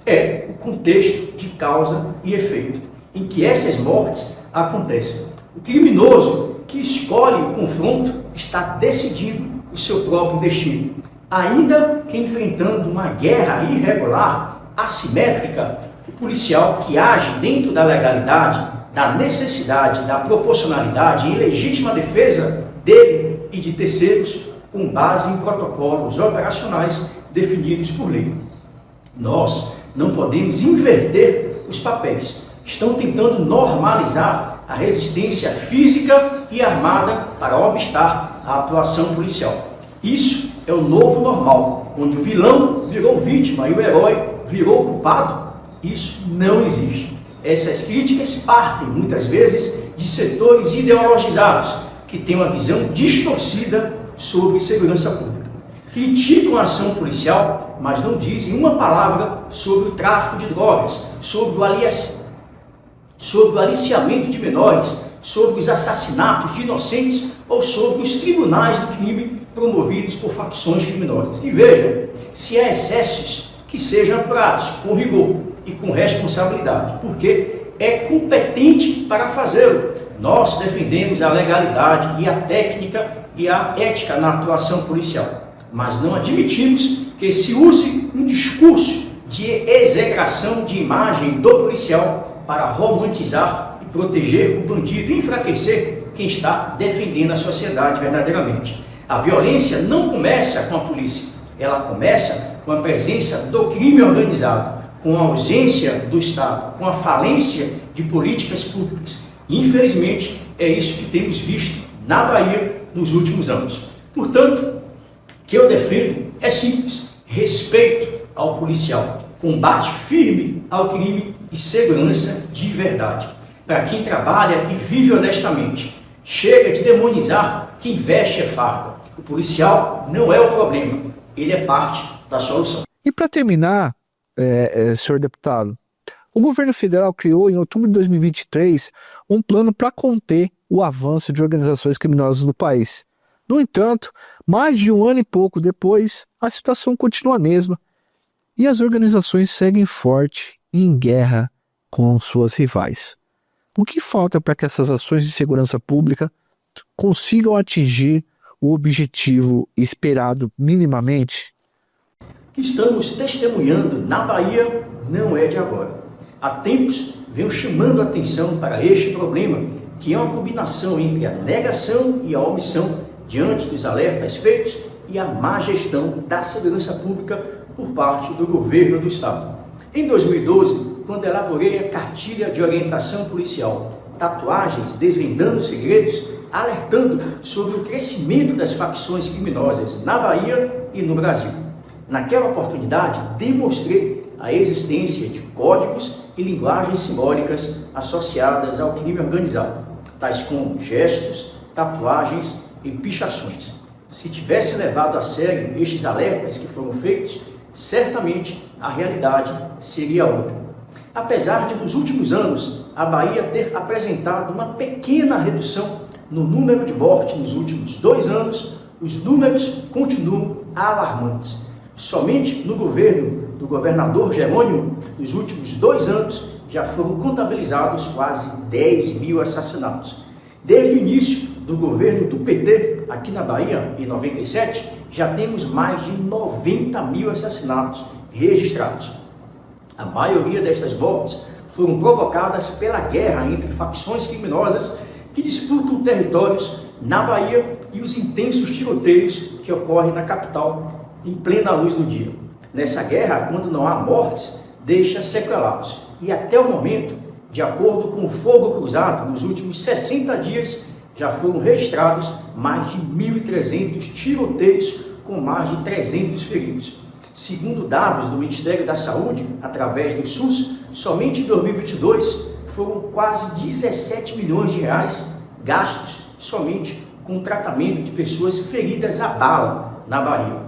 é o contexto de causa e efeito em que essas mortes acontecem. O criminoso que escolhe o confronto está decidindo o seu próprio destino, ainda que enfrentando uma guerra irregular, assimétrica. O policial que age dentro da legalidade, da necessidade, da proporcionalidade em legítima defesa dele e de terceiros, com base em protocolos operacionais definidos por lei. Nós não podemos inverter os papéis. Estão tentando normalizar a resistência física e armada para obstar a atuação policial. Isso é o novo normal, onde o vilão virou vítima e o herói virou culpado. Isso não existe. Essas críticas partem, muitas vezes, de setores ideologizados, que têm uma visão distorcida sobre segurança pública. Criticam a ação policial, mas não dizem uma palavra sobre o tráfico de drogas, sobre o aliciamento de menores, sobre os assassinatos de inocentes ou sobre os tribunais do crime promovidos por facções criminosas. E vejam, se há excessos, que sejam apurados com rigor e com responsabilidade, porque é competente para fazê-lo. Nós defendemos a legalidade e a técnica e a ética na atuação policial, mas não admitimos que se use um discurso de execração de imagem do policial para romantizar e proteger o bandido e enfraquecer quem está defendendo a sociedade verdadeiramente. A violência não começa com a polícia, ela começa com a presença do crime organizado, com a ausência do Estado, com a falência de políticas públicas. Infelizmente, é isso que temos visto na Bahia nos últimos anos. Portanto, o que eu defendo é simples: respeito ao policial, combate firme ao crime e segurança de verdade. Para quem trabalha e vive honestamente, chega de demonizar quem veste a farda. O policial não é o problema, ele é parte da solução. E para terminar, senhor deputado, o governo federal criou em outubro de 2023 um plano para conter o avanço de organizações criminosas no país. No entanto, mais de um ano e pouco depois, a situação continua a mesma e as organizações seguem forte em guerra com suas rivais. O que falta para que essas ações de segurança pública consigam atingir o objetivo esperado minimamente? O que estamos testemunhando na Bahia não é de agora. Há tempos venho chamando a atenção para este problema, que é uma combinação entre a negação e a omissão diante dos alertas feitos e a má gestão da segurança pública por parte do governo do Estado. Em 2012, quando elaborei a cartilha de orientação policial, Tatuagens Desvendando Segredos, alertando sobre o crescimento das facções criminosas na Bahia e no Brasil. Naquela oportunidade, demonstrei a existência de códigos e linguagens simbólicas associadas ao crime organizado, tais como gestos, tatuagens e pichações. Se tivesse levado a sério estes alertas que foram feitos, certamente a realidade seria outra. Apesar de, nos últimos anos, a Bahia ter apresentado uma pequena redução no número de mortes nos últimos 2 anos, os números continuam alarmantes. Somente no governo do governador Jerônimo, nos últimos 2 anos, já foram contabilizados quase 10 mil assassinatos. Desde o início do governo do PT, aqui na Bahia, em 97, já temos mais de 90 mil assassinatos registrados. A maioria destas mortes foram provocadas pela guerra entre facções criminosas que disputam territórios na Bahia e os intensos tiroteios que ocorrem na capital em plena luz do dia. Nessa guerra, quando não há mortes, deixa sequelados. E até o momento, de acordo com o Fogo Cruzado, nos últimos 60 dias já foram registrados mais de 1.300 tiroteios com mais de 300 feridos. Segundo dados do Ministério da Saúde, através do SUS, somente em 2022 foram quase 17 milhões de reais gastos somente com o tratamento de pessoas feridas a bala na Bahia.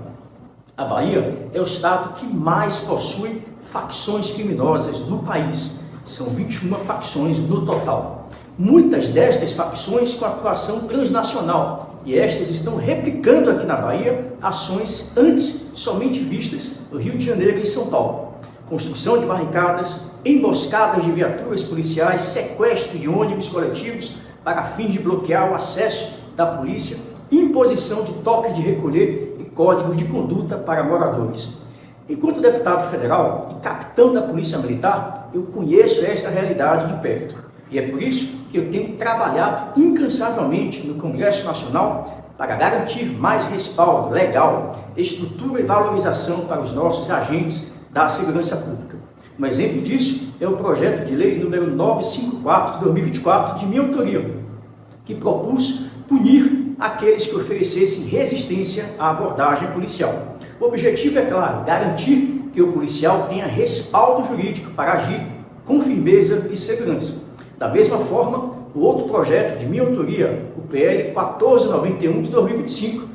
A Bahia é o estado que mais possui facções criminosas do país. São 21 facções no total. Muitas destas facções com atuação transnacional, e estas estão replicando aqui na Bahia ações antes somente vistas no Rio de Janeiro e em São Paulo. Construção de barricadas, emboscadas de viaturas policiais, sequestro de ônibus coletivos para fins de bloquear o acesso da polícia, imposição de toque de recolher e códigos de conduta para moradores. Enquanto deputado federal e capitão da Polícia Militar, eu conheço esta realidade de perto. E é por isso que eu tenho trabalhado incansavelmente no Congresso Nacional para garantir mais respaldo legal, estrutura e valorização para os nossos agentes da segurança pública. Um exemplo disso é o projeto de lei número 954 de 2024, de minha autoria, que propôs punir aqueles que oferecessem resistência à abordagem policial. O objetivo é, claro, garantir que o policial tenha respaldo jurídico para agir com firmeza e segurança. Da mesma forma, o outro projeto de minha autoria, o PL 1491 de 2025,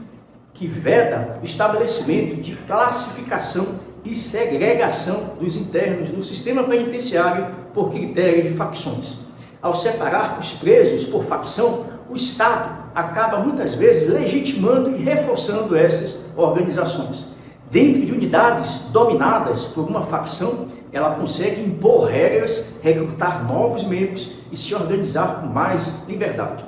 que veda o estabelecimento de classificação e segregação dos internos no sistema penitenciário por critério de facções. Ao separar os presos por facção, o Estado acaba muitas vezes legitimando e reforçando essas organizações. Dentro de unidades dominadas por uma facção, ela consegue impor regras, recrutar novos membros e se organizar com mais liberdade.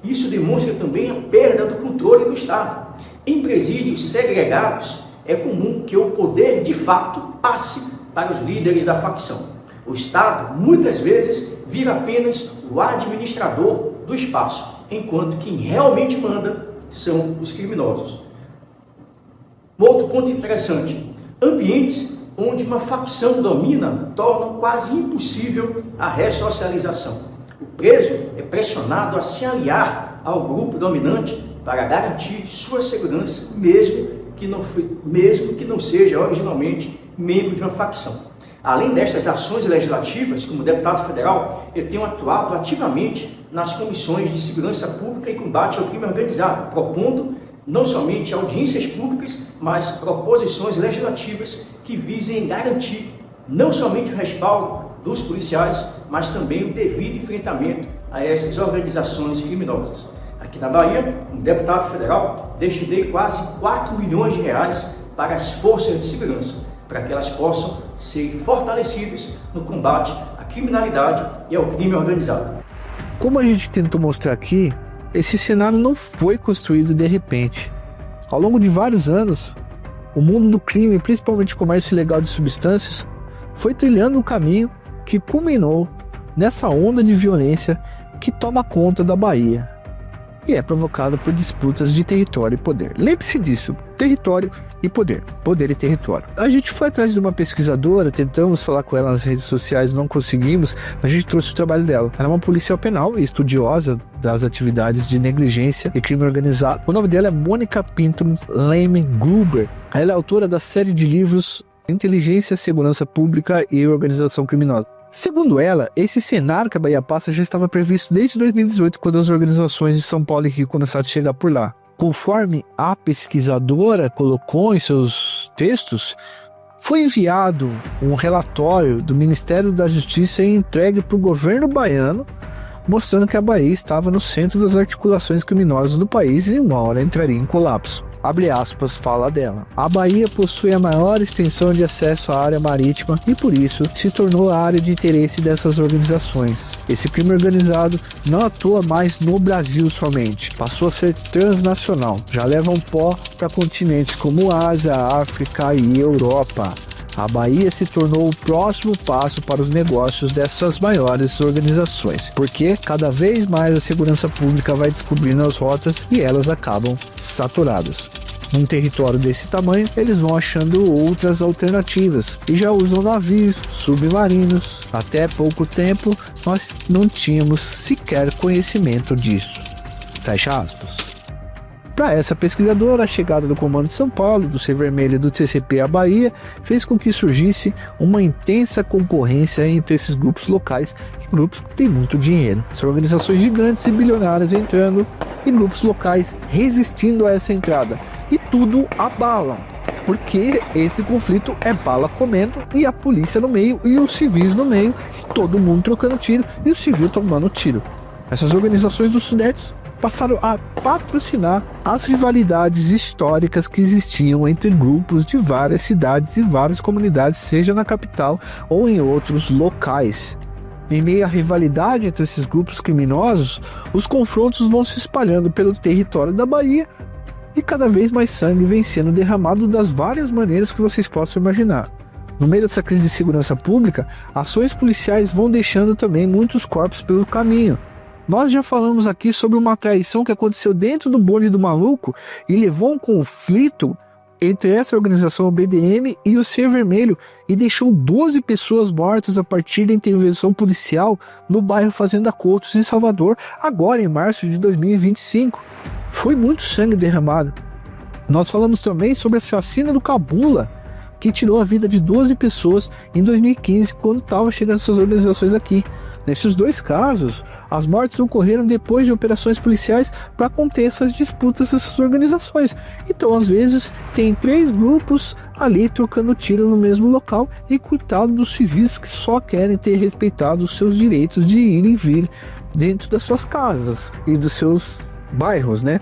Isso demonstra também a perda do controle do Estado. Em presídios segregados, é comum que o poder de fato passe para os líderes da facção. O Estado, muitas vezes, vira apenas o administrador do espaço, enquanto quem realmente manda são os criminosos. Um outro ponto interessante: ambientes onde uma facção domina tornam quase impossível a ressocialização. O preso é pressionado a se aliar ao grupo dominante para garantir sua segurança, mesmo que não seja originalmente membro de uma facção. Além destas ações legislativas, como deputado federal, eu tenho atuado ativamente nas comissões de segurança pública e combate ao crime organizado, propondo não somente audiências públicas, mas proposições legislativas que visem garantir não somente o respaldo dos policiais, mas também o devido enfrentamento a essas organizações criminosas. Aqui na Bahia, um deputado federal, destinei quase 4 milhões de reais para as forças de segurança, para que elas possam ser fortalecidas no combate à criminalidade e ao crime organizado. Como a gente tentou mostrar aqui, esse cenário não foi construído de repente. Ao longo de vários anos, o mundo do crime, principalmente o comércio ilegal de substâncias, foi trilhando um caminho que culminou nessa onda de violência que toma conta da Bahia e é provocada por disputas de território e poder. Lembre-se disso: território e poder, poder e território. A gente foi atrás de uma pesquisadora, tentamos falar com ela nas redes sociais, não conseguimos. A gente trouxe o trabalho dela. Ela é uma policial penal e estudiosa das atividades de negligência e crime organizado. O nome dela é Mônica Pinto Lehmann Gruber. Ela é autora da série de livros Inteligência, Segurança Pública e Organização Criminosa. Segundo ela, esse cenário que a Bahia passa já estava previsto desde 2018, quando as organizações de São Paulo e Rio começaram a chegar por lá. Conforme a pesquisadora colocou em seus textos, foi enviado um relatório do Ministério da Justiça e entregue para o governo baiano, mostrando que a Bahia estava no centro das articulações criminosas do país e uma hora entraria em colapso. Abre aspas, fala dela. A Bahia possui a maior extensão de acesso à área marítima e por isso se tornou a área de interesse dessas organizações. Esse crime organizado não atua mais no Brasil somente, passou a ser transnacional. Já levam pó para continentes como Ásia, África e Europa. A Bahia se tornou o próximo passo para os negócios dessas maiores organizações, porque cada vez mais a segurança pública vai descobrindo as rotas e elas acabam saturadas. Num território desse tamanho, eles vão achando outras alternativas e já usam navios, submarinos. Até pouco tempo, nós não tínhamos sequer conhecimento disso. Fecha aspas. Para essa pesquisadora, a chegada do Comando de São Paulo, do Sem Vermelho e do TCP à Bahia fez com que surgisse uma intensa concorrência entre esses grupos locais, grupos que têm muito dinheiro. São organizações gigantes e bilionárias entrando e grupos locais resistindo a essa entrada. E tudo abala, porque esse conflito é bala comendo e a polícia no meio e os civis no meio, todo mundo trocando tiro e o civil tomando tiro. Essas organizações do Sudeste passaram a patrocinar as rivalidades históricas que existiam entre grupos de várias cidades e várias comunidades, seja na capital ou em outros locais. Em meio à rivalidade entre esses grupos criminosos, os confrontos vão se espalhando pelo território da Bahia e cada vez mais sangue vem sendo derramado das várias maneiras que vocês possam imaginar. No meio dessa crise de segurança pública, ações policiais vão deixando também muitos corpos pelo caminho. Nós já falamos aqui sobre uma traição que aconteceu dentro do bonde do maluco e levou um conflito entre essa organização, o BDM, e o Sem Vermelho, e deixou 12 pessoas mortas a partir da intervenção policial no bairro Fazenda Coutos, em Salvador, agora em março de 2025. Foi muito sangue derramado. Nós falamos também sobre a chacina do Cabula, que tirou a vida de 12 pessoas em 2015, quando estavam chegando essas organizações aqui. Nesses dois casos, as mortes ocorreram depois de operações policiais para conter essas disputas dessas organizações. Então, às vezes, tem 3 grupos ali trocando tiro no mesmo local e coitado dos civis que só querem ter respeitado os seus direitos de ir e vir dentro das suas casas e dos seus bairros, né?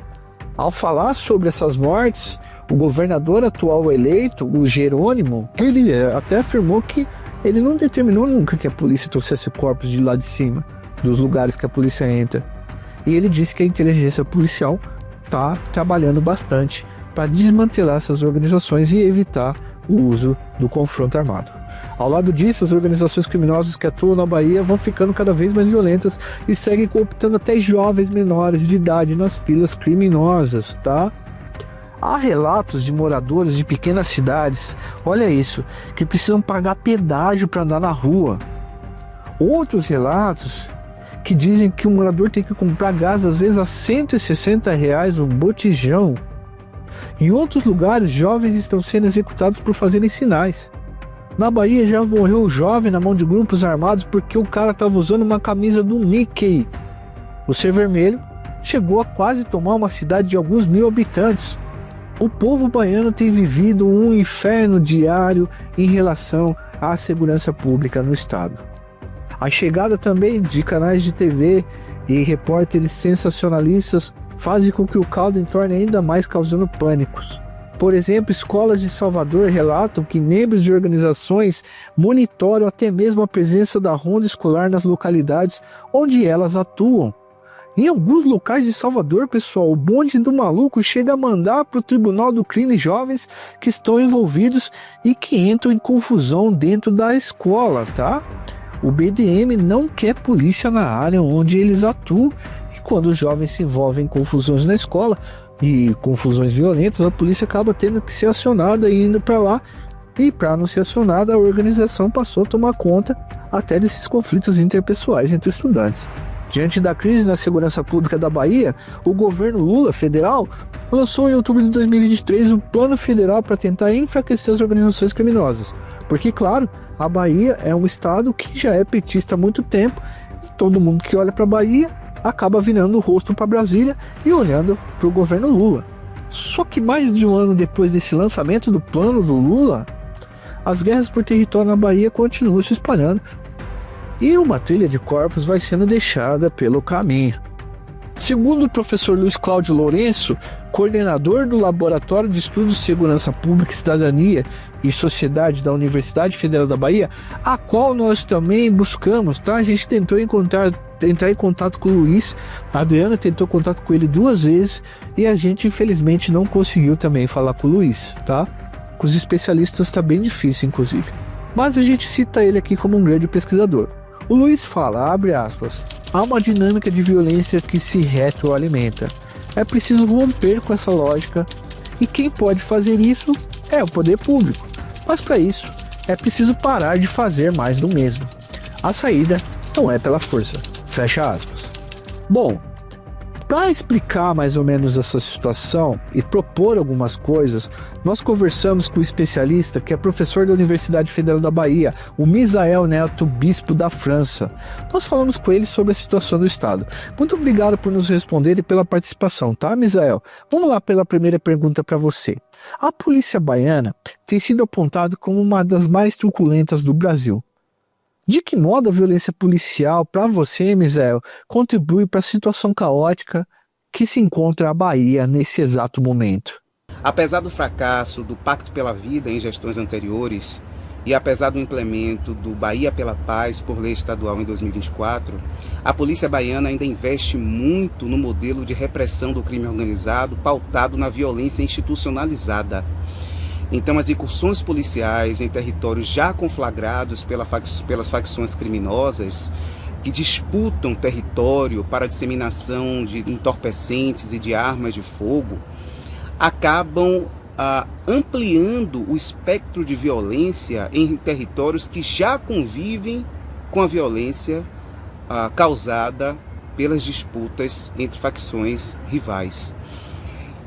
Ao falar sobre essas mortes, o governador atual eleito, o Jerônimo, ele até afirmou que ele não determinou nunca que a polícia trouxesse corpos de lá de cima, dos lugares que a polícia entra. E ele disse que a inteligência policial está trabalhando bastante para desmantelar essas organizações e evitar o uso do confronto armado. Ao lado disso, as organizações criminosas que atuam na Bahia vão ficando cada vez mais violentas e seguem cooptando até jovens menores de idade nas filas criminosas, tá? Há relatos de moradores de pequenas cidades, olha isso, que precisam pagar pedágio para andar na rua. Outros relatos que dizem que o morador tem que comprar gás às vezes a R$160 um botijão. Em outros lugares, jovens estão sendo executados por fazerem sinais. Na Bahia já morreu um jovem na mão de grupos armados porque o cara estava usando uma camisa do Mickey. O Sem Vermelho chegou a quase tomar uma cidade de alguns mil habitantes. O povo baiano tem vivido um inferno diário em relação à segurança pública no estado. A chegada também de canais de TV e repórteres sensacionalistas fazem com que o caldo entorne ainda mais, causando pânicos. Por exemplo, escolas de Salvador relatam que membros de organizações monitoram até mesmo a presença da ronda escolar nas localidades onde elas atuam. Em alguns locais de Salvador, pessoal, o bonde do maluco chega a mandar para o Tribunal do Crime jovens que estão envolvidos e que entram em confusão dentro da escola, tá? O BDM não quer polícia na área onde eles atuam e quando os jovens se envolvem em confusões na escola e confusões violentas, a polícia acaba tendo que ser acionada e indo para lá. E para não ser acionada, a organização passou a tomar conta até desses conflitos interpessoais entre estudantes. Diante da crise na segurança pública da Bahia, o governo Lula federal lançou em outubro de 2023 um plano federal para tentar enfraquecer as organizações criminosas. Porque, claro, a Bahia é um estado que já é petista há muito tempo e todo mundo que olha para a Bahia acaba virando o rosto para Brasília e olhando para o governo Lula. Só que mais de um ano depois desse lançamento do plano do Lula, as guerras por território na Bahia continuam se espalhando e uma trilha de corpos vai sendo deixada pelo caminho. Segundo o professor Luiz Cláudio Lourenço, coordenador do Laboratório de Estudos de Segurança Pública, Cidadania e Sociedade da Universidade Federal da Bahia, a qual nós também buscamos, tá? A gente tentou entrar em contato com o Luiz, a Adriana tentou contato com ele 2 vezes e a gente infelizmente não conseguiu também falar com o Luiz, tá? com os especialistas está bem difícil, inclusive. Mas a gente cita ele aqui como um grande pesquisador. O Luiz fala, abre aspas, há uma dinâmica de violência que se retroalimenta. É preciso romper com essa lógica e quem pode fazer isso é o poder público. Mas para isso, é preciso parar de fazer mais do mesmo. A saída não é pela força. Fecha aspas. Bom, para explicar mais ou menos essa situação e propor algumas coisas, nós conversamos com o especialista que é professor da Universidade Federal da Bahia, o Misael Neto, bispo da França. Nós falamos com ele sobre a situação do Estado. Muito obrigado por nos responder e pela participação, tá, Misael? Vamos lá pela primeira pergunta para você. A polícia baiana tem sido apontada como uma das mais truculentas do Brasil. De que modo a violência policial, para você, Misael, contribui para a situação caótica que se encontra a Bahia nesse exato momento? Apesar do fracasso do Pacto pela Vida em gestões anteriores e apesar do implemento do Bahia pela Paz por lei estadual em 2024, a polícia baiana ainda investe muito no modelo de repressão do crime organizado pautado na violência institucionalizada. Então, as incursões policiais em territórios já conflagrados pelas facções criminosas que disputam território para a disseminação de entorpecentes e de armas de fogo acabam ampliando o espectro de violência em territórios que já convivem com a violência causada pelas disputas entre facções rivais.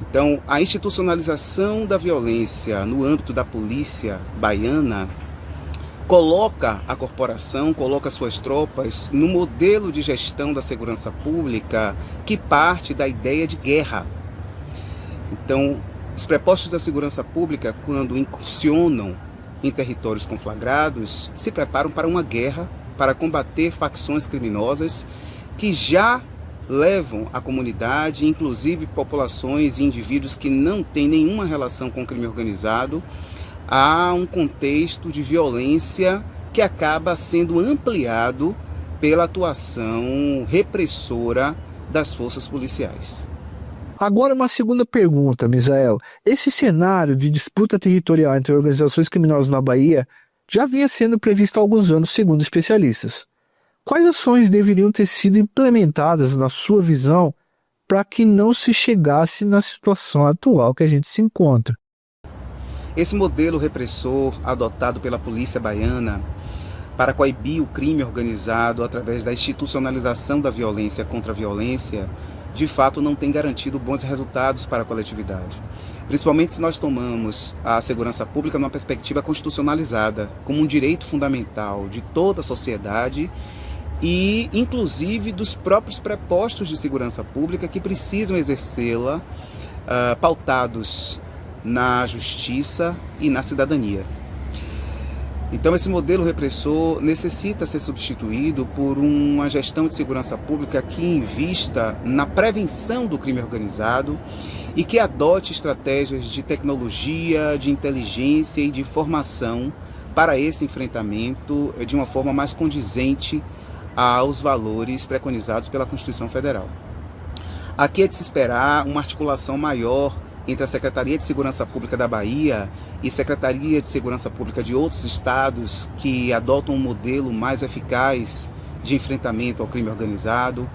Então, a institucionalização da violência no âmbito da polícia baiana coloca a corporação, coloca suas tropas no modelo de gestão da segurança pública que parte da ideia de guerra. Então, os prepostos da segurança pública, quando incursionam em territórios conflagrados, se preparam para uma guerra, para combater facções criminosas que já levam a comunidade, inclusive populações e indivíduos que não têm nenhuma relação com o crime organizado, a um contexto de violência que acaba sendo ampliado pela atuação repressora das forças policiais. Agora uma segunda pergunta, Misael. Esse cenário de disputa territorial entre organizações criminosas na Bahia já vinha sendo previsto há alguns anos, segundo especialistas. Quais ações deveriam ter sido implementadas, na sua visão, para que não se chegasse na situação atual que a gente se encontra? Esse modelo repressor adotado pela polícia baiana para coibir o crime organizado através da institucionalização da violência contra a violência, de fato não tem garantido bons resultados para a coletividade. Principalmente se nós tomamos a segurança pública numa perspectiva constitucionalizada, como um direito fundamental de toda a sociedade e, inclusive, dos próprios prepostos de segurança pública que precisam exercê-la pautados na justiça e na cidadania. Então, esse modelo repressor necessita ser substituído por uma gestão de segurança pública que invista na prevenção do crime organizado e que adote estratégias de tecnologia, de inteligência e de informação para esse enfrentamento de uma forma mais condizente aos valores preconizados pela Constituição Federal. Aqui é de se esperar uma articulação maior entre a Secretaria de Segurança Pública da Bahia e Secretaria de Segurança Pública de outros estados que adotam um modelo mais eficaz de enfrentamento ao crime organizado,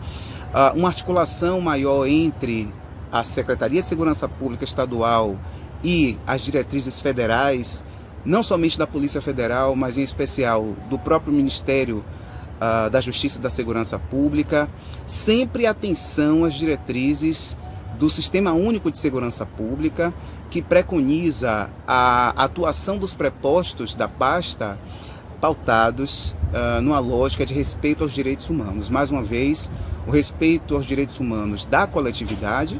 uma articulação maior entre a Secretaria de Segurança Pública Estadual e as diretrizes federais, não somente da Polícia Federal, mas em especial do próprio Ministério da Justiça e da Segurança Pública, sempre atenção às diretrizes do Sistema Único de Segurança Pública, que preconiza a atuação dos prepostos da pasta pautados numa lógica de respeito aos direitos humanos. Mais uma vez, o respeito aos direitos humanos da coletividade,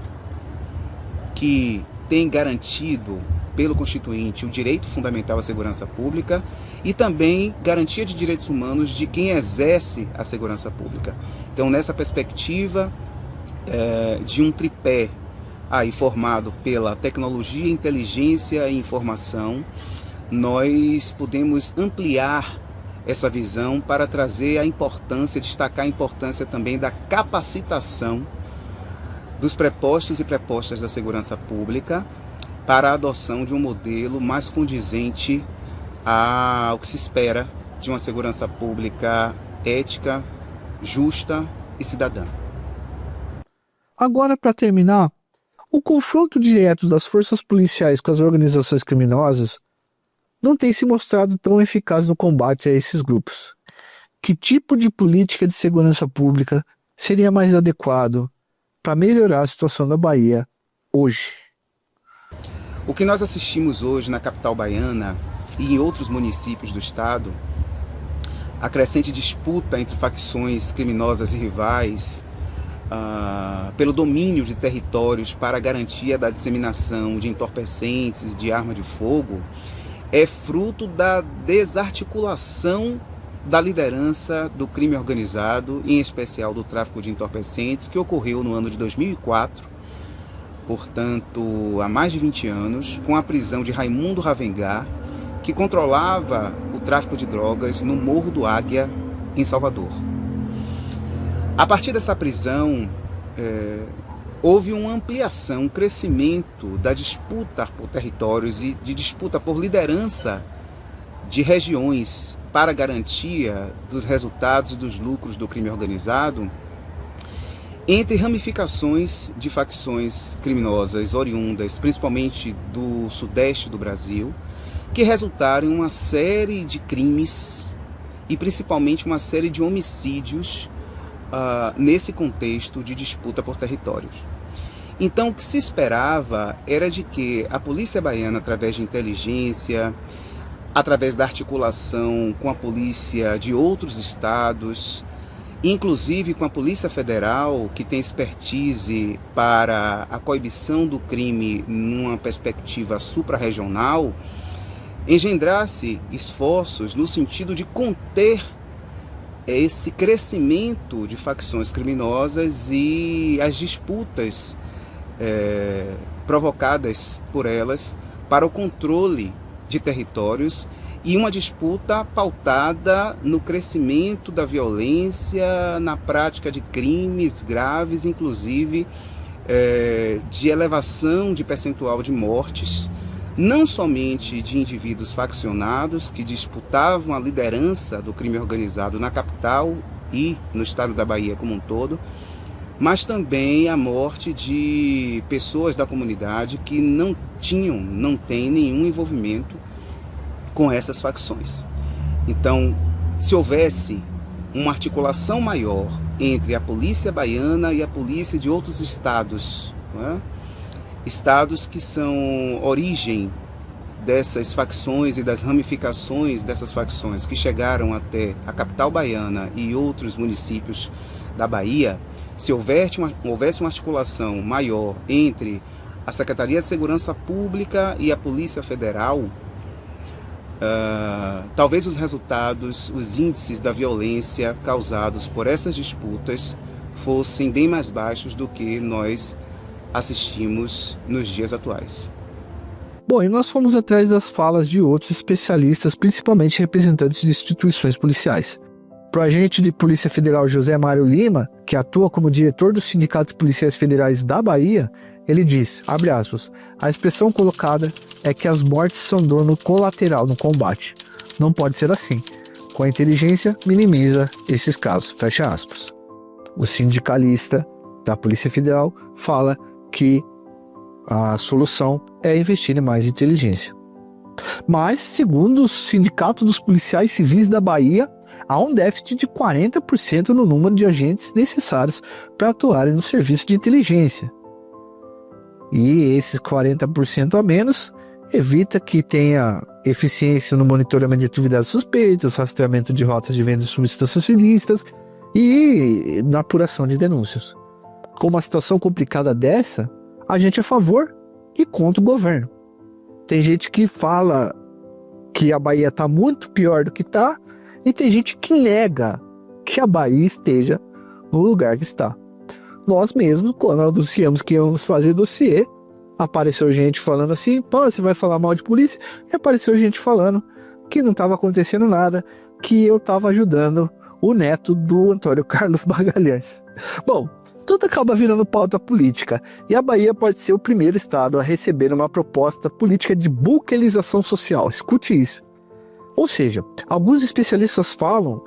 que tem garantido pelo Constituinte o direito fundamental à segurança pública e também garantia de direitos humanos de quem exerce a segurança pública. Então, nessa perspectiva de um tripé aí formado pela tecnologia, inteligência e informação, nós podemos ampliar essa visão para trazer a importância, destacar a importância também da capacitação dos prepostos e prepostas da segurança pública para a adoção de um modelo mais condizente ao que se espera de uma segurança pública ética, justa e cidadã. Agora, para terminar, o confronto direto das forças policiais com as organizações criminosas não tem se mostrado tão eficaz no combate a esses grupos. Que tipo de política de segurança pública seria mais adequado para melhorar a situação da Bahia hoje? O que nós assistimos hoje na capital baiana e em outros municípios do estado, a crescente disputa entre facções criminosas e rivais pelo domínio de territórios para a garantia da disseminação de entorpecentes, de arma de fogo, é fruto da desarticulação da liderança do crime organizado, em especial do tráfico de entorpecentes, que ocorreu no ano de 2004, portanto, há mais de 20 anos, com a prisão de Raimundo Ravengar, que controlava o tráfico de drogas no Morro do Águia, em Salvador. A partir dessa prisão, houve uma ampliação, um crescimento da disputa por territórios e de disputa por liderança de regiões para garantia dos resultados e dos lucros do crime organizado, entre ramificações de facções criminosas oriundas, principalmente do sudeste do Brasil, que resultaram em uma série de crimes e principalmente uma série de homicídios nesse contexto de disputa por territórios. Então, o que se esperava era de que a polícia baiana, através de inteligência, através da articulação com a polícia de outros estados, inclusive com a Polícia Federal, que tem expertise para a coibição do crime numa perspectiva suprarregional, engendrasse esforços no sentido de conter esse crescimento de facções criminosas e as disputas provocadas por elas para o controle de territórios e uma disputa pautada no crescimento da violência, na prática de crimes graves, inclusive de elevação de percentual de mortes, não somente de indivíduos faccionados que disputavam a liderança do crime organizado na capital e no estado da Bahia como um todo, mas também a morte de pessoas da comunidade que não têm nenhum envolvimento com essas facções. Então, se houvesse uma articulação maior entre a polícia baiana e a polícia de outros estados, estados que são origem dessas facções e das ramificações dessas facções que chegaram até a capital baiana e outros municípios da Bahia, se houvesse uma articulação maior entre a Secretaria de Segurança Pública e a Polícia Federal, talvez os resultados, os índices da violência causados por essas disputas fossem bem mais baixos do que nós assistimos nos dias atuais. Bom, e nós fomos atrás das falas de outros especialistas, principalmente representantes de instituições policiais. Para o agente de Polícia Federal José Mário Lima, que atua como diretor do Sindicato de Policiais Federais da Bahia, ele diz, abre aspas, a expressão colocada é que as mortes são dano colateral no combate. Não pode ser assim. Com a inteligência, minimiza esses casos, fecha aspas. O sindicalista da Polícia Federal fala que a solução é investir em mais inteligência. Mas, segundo o Sindicato dos Policiais Civis da Bahia, há um déficit de 40% no número de agentes necessários para atuarem no serviço de inteligência. E esses 40% a menos evita que tenha eficiência no monitoramento de atividades suspeitas, rastreamento de rotas de venda de substâncias ilícitas e na apuração de denúncias. Com uma situação complicada dessa, a gente é a favor e contra o governo. Tem gente que fala que a Bahia está muito pior do que está, e tem gente que nega que a Bahia esteja no lugar que está. Nós mesmos, quando anunciamos que íamos fazer dossiê, apareceu gente falando assim, pô, você vai falar mal de polícia? E apareceu gente falando que não estava acontecendo nada, que eu estava ajudando o neto do Antônio Carlos Magalhães. Bom, tudo acaba virando pauta política, e a Bahia pode ser o primeiro estado a receber uma proposta política de buquelização social. Escute isso. Ou seja, alguns especialistas falam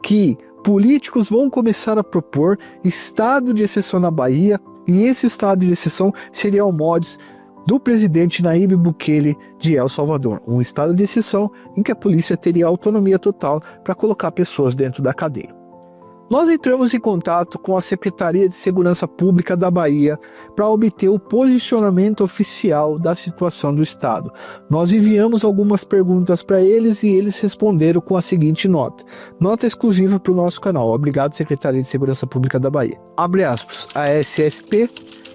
que políticos vão começar a propor estado de exceção na Bahia, e esse estado de exceção seria o modus do presidente Nayib Bukele de El Salvador, um estado de exceção em que a polícia teria autonomia total para colocar pessoas dentro da cadeia. Nós entramos em contato com a Secretaria de Segurança Pública da Bahia para obter o posicionamento oficial da situação do estado. Nós enviamos algumas perguntas para eles e eles responderam com a seguinte nota. Nota exclusiva para o nosso canal. Obrigado, Secretaria de Segurança Pública da Bahia. Abre aspas. A SSP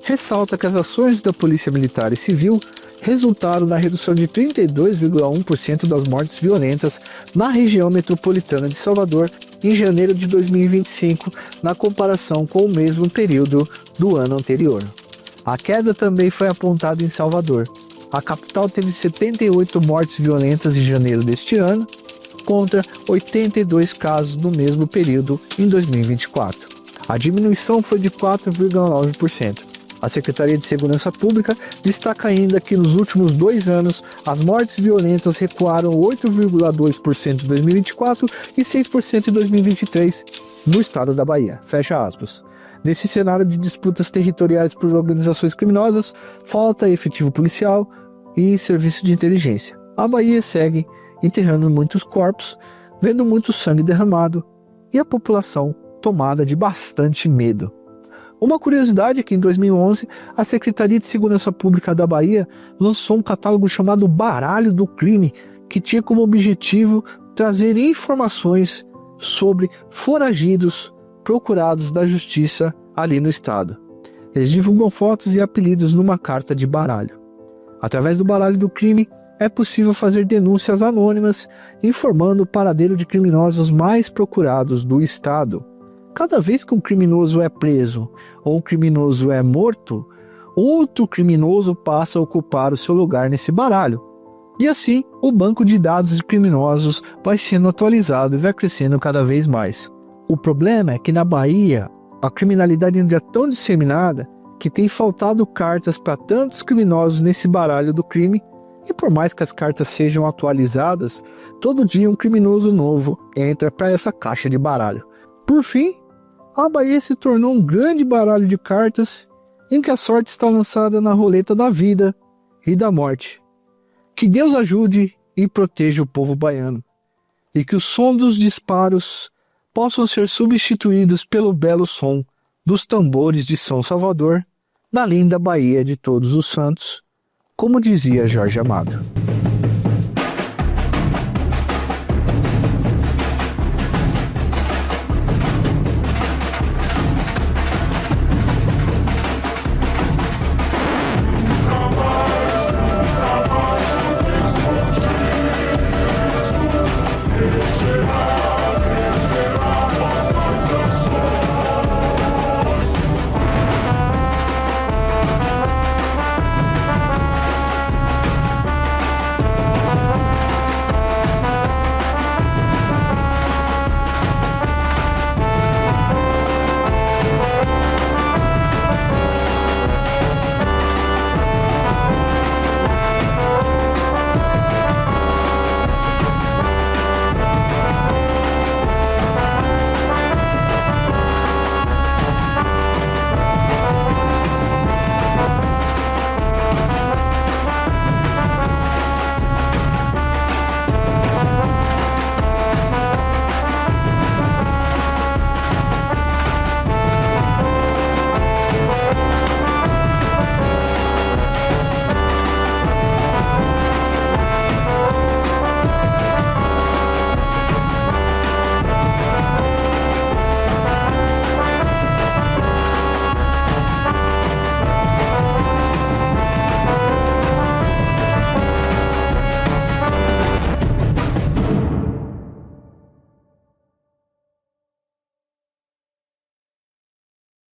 ressalta que as ações da Polícia Militar e Civil resultaram na redução de 32,1% das mortes violentas na região metropolitana de Salvador em janeiro de 2025, na comparação com o mesmo período do ano anterior. A queda também foi apontada em Salvador. A capital teve 78 mortes violentas em janeiro deste ano, contra 82 casos no mesmo período em 2024. A diminuição foi de 4,9%. A Secretaria de Segurança Pública destaca ainda que nos últimos 2 anos as mortes violentas recuaram 8,2% em 2024 e 6% em 2023 no estado da Bahia. Fecha aspas. Nesse cenário de disputas territoriais por organizações criminosas, falta efetivo policial e serviço de inteligência. A Bahia segue enterrando muitos corpos, vendo muito sangue derramado e a população tomada de bastante medo. Uma curiosidade é que em 2011, a Secretaria de Segurança Pública da Bahia lançou um catálogo chamado Baralho do Crime, que tinha como objetivo trazer informações sobre foragidos procurados da justiça ali no estado. Eles divulgam fotos e apelidos numa carta de baralho. Através do Baralho do Crime, é possível fazer denúncias anônimas informando o paradeiro de criminosos mais procurados do estado. Cada vez que um criminoso é preso ou um criminoso é morto, outro criminoso passa a ocupar o seu lugar nesse baralho. E assim, o banco de dados de criminosos vai sendo atualizado e vai crescendo cada vez mais. O problema é que na Bahia, a criminalidade ainda é tão disseminada que tem faltado cartas para tantos criminosos nesse baralho do crime, e por mais que as cartas sejam atualizadas, todo dia um criminoso novo entra para essa caixa de baralho. Por fim, a Bahia se tornou um grande baralho de cartas em que a sorte está lançada na roleta da vida e da morte. Que Deus ajude e proteja o povo baiano, e que o som dos disparos possam ser substituídos pelo belo som dos tambores de São Salvador, na linda Bahia de Todos os Santos, como dizia Jorge Amado.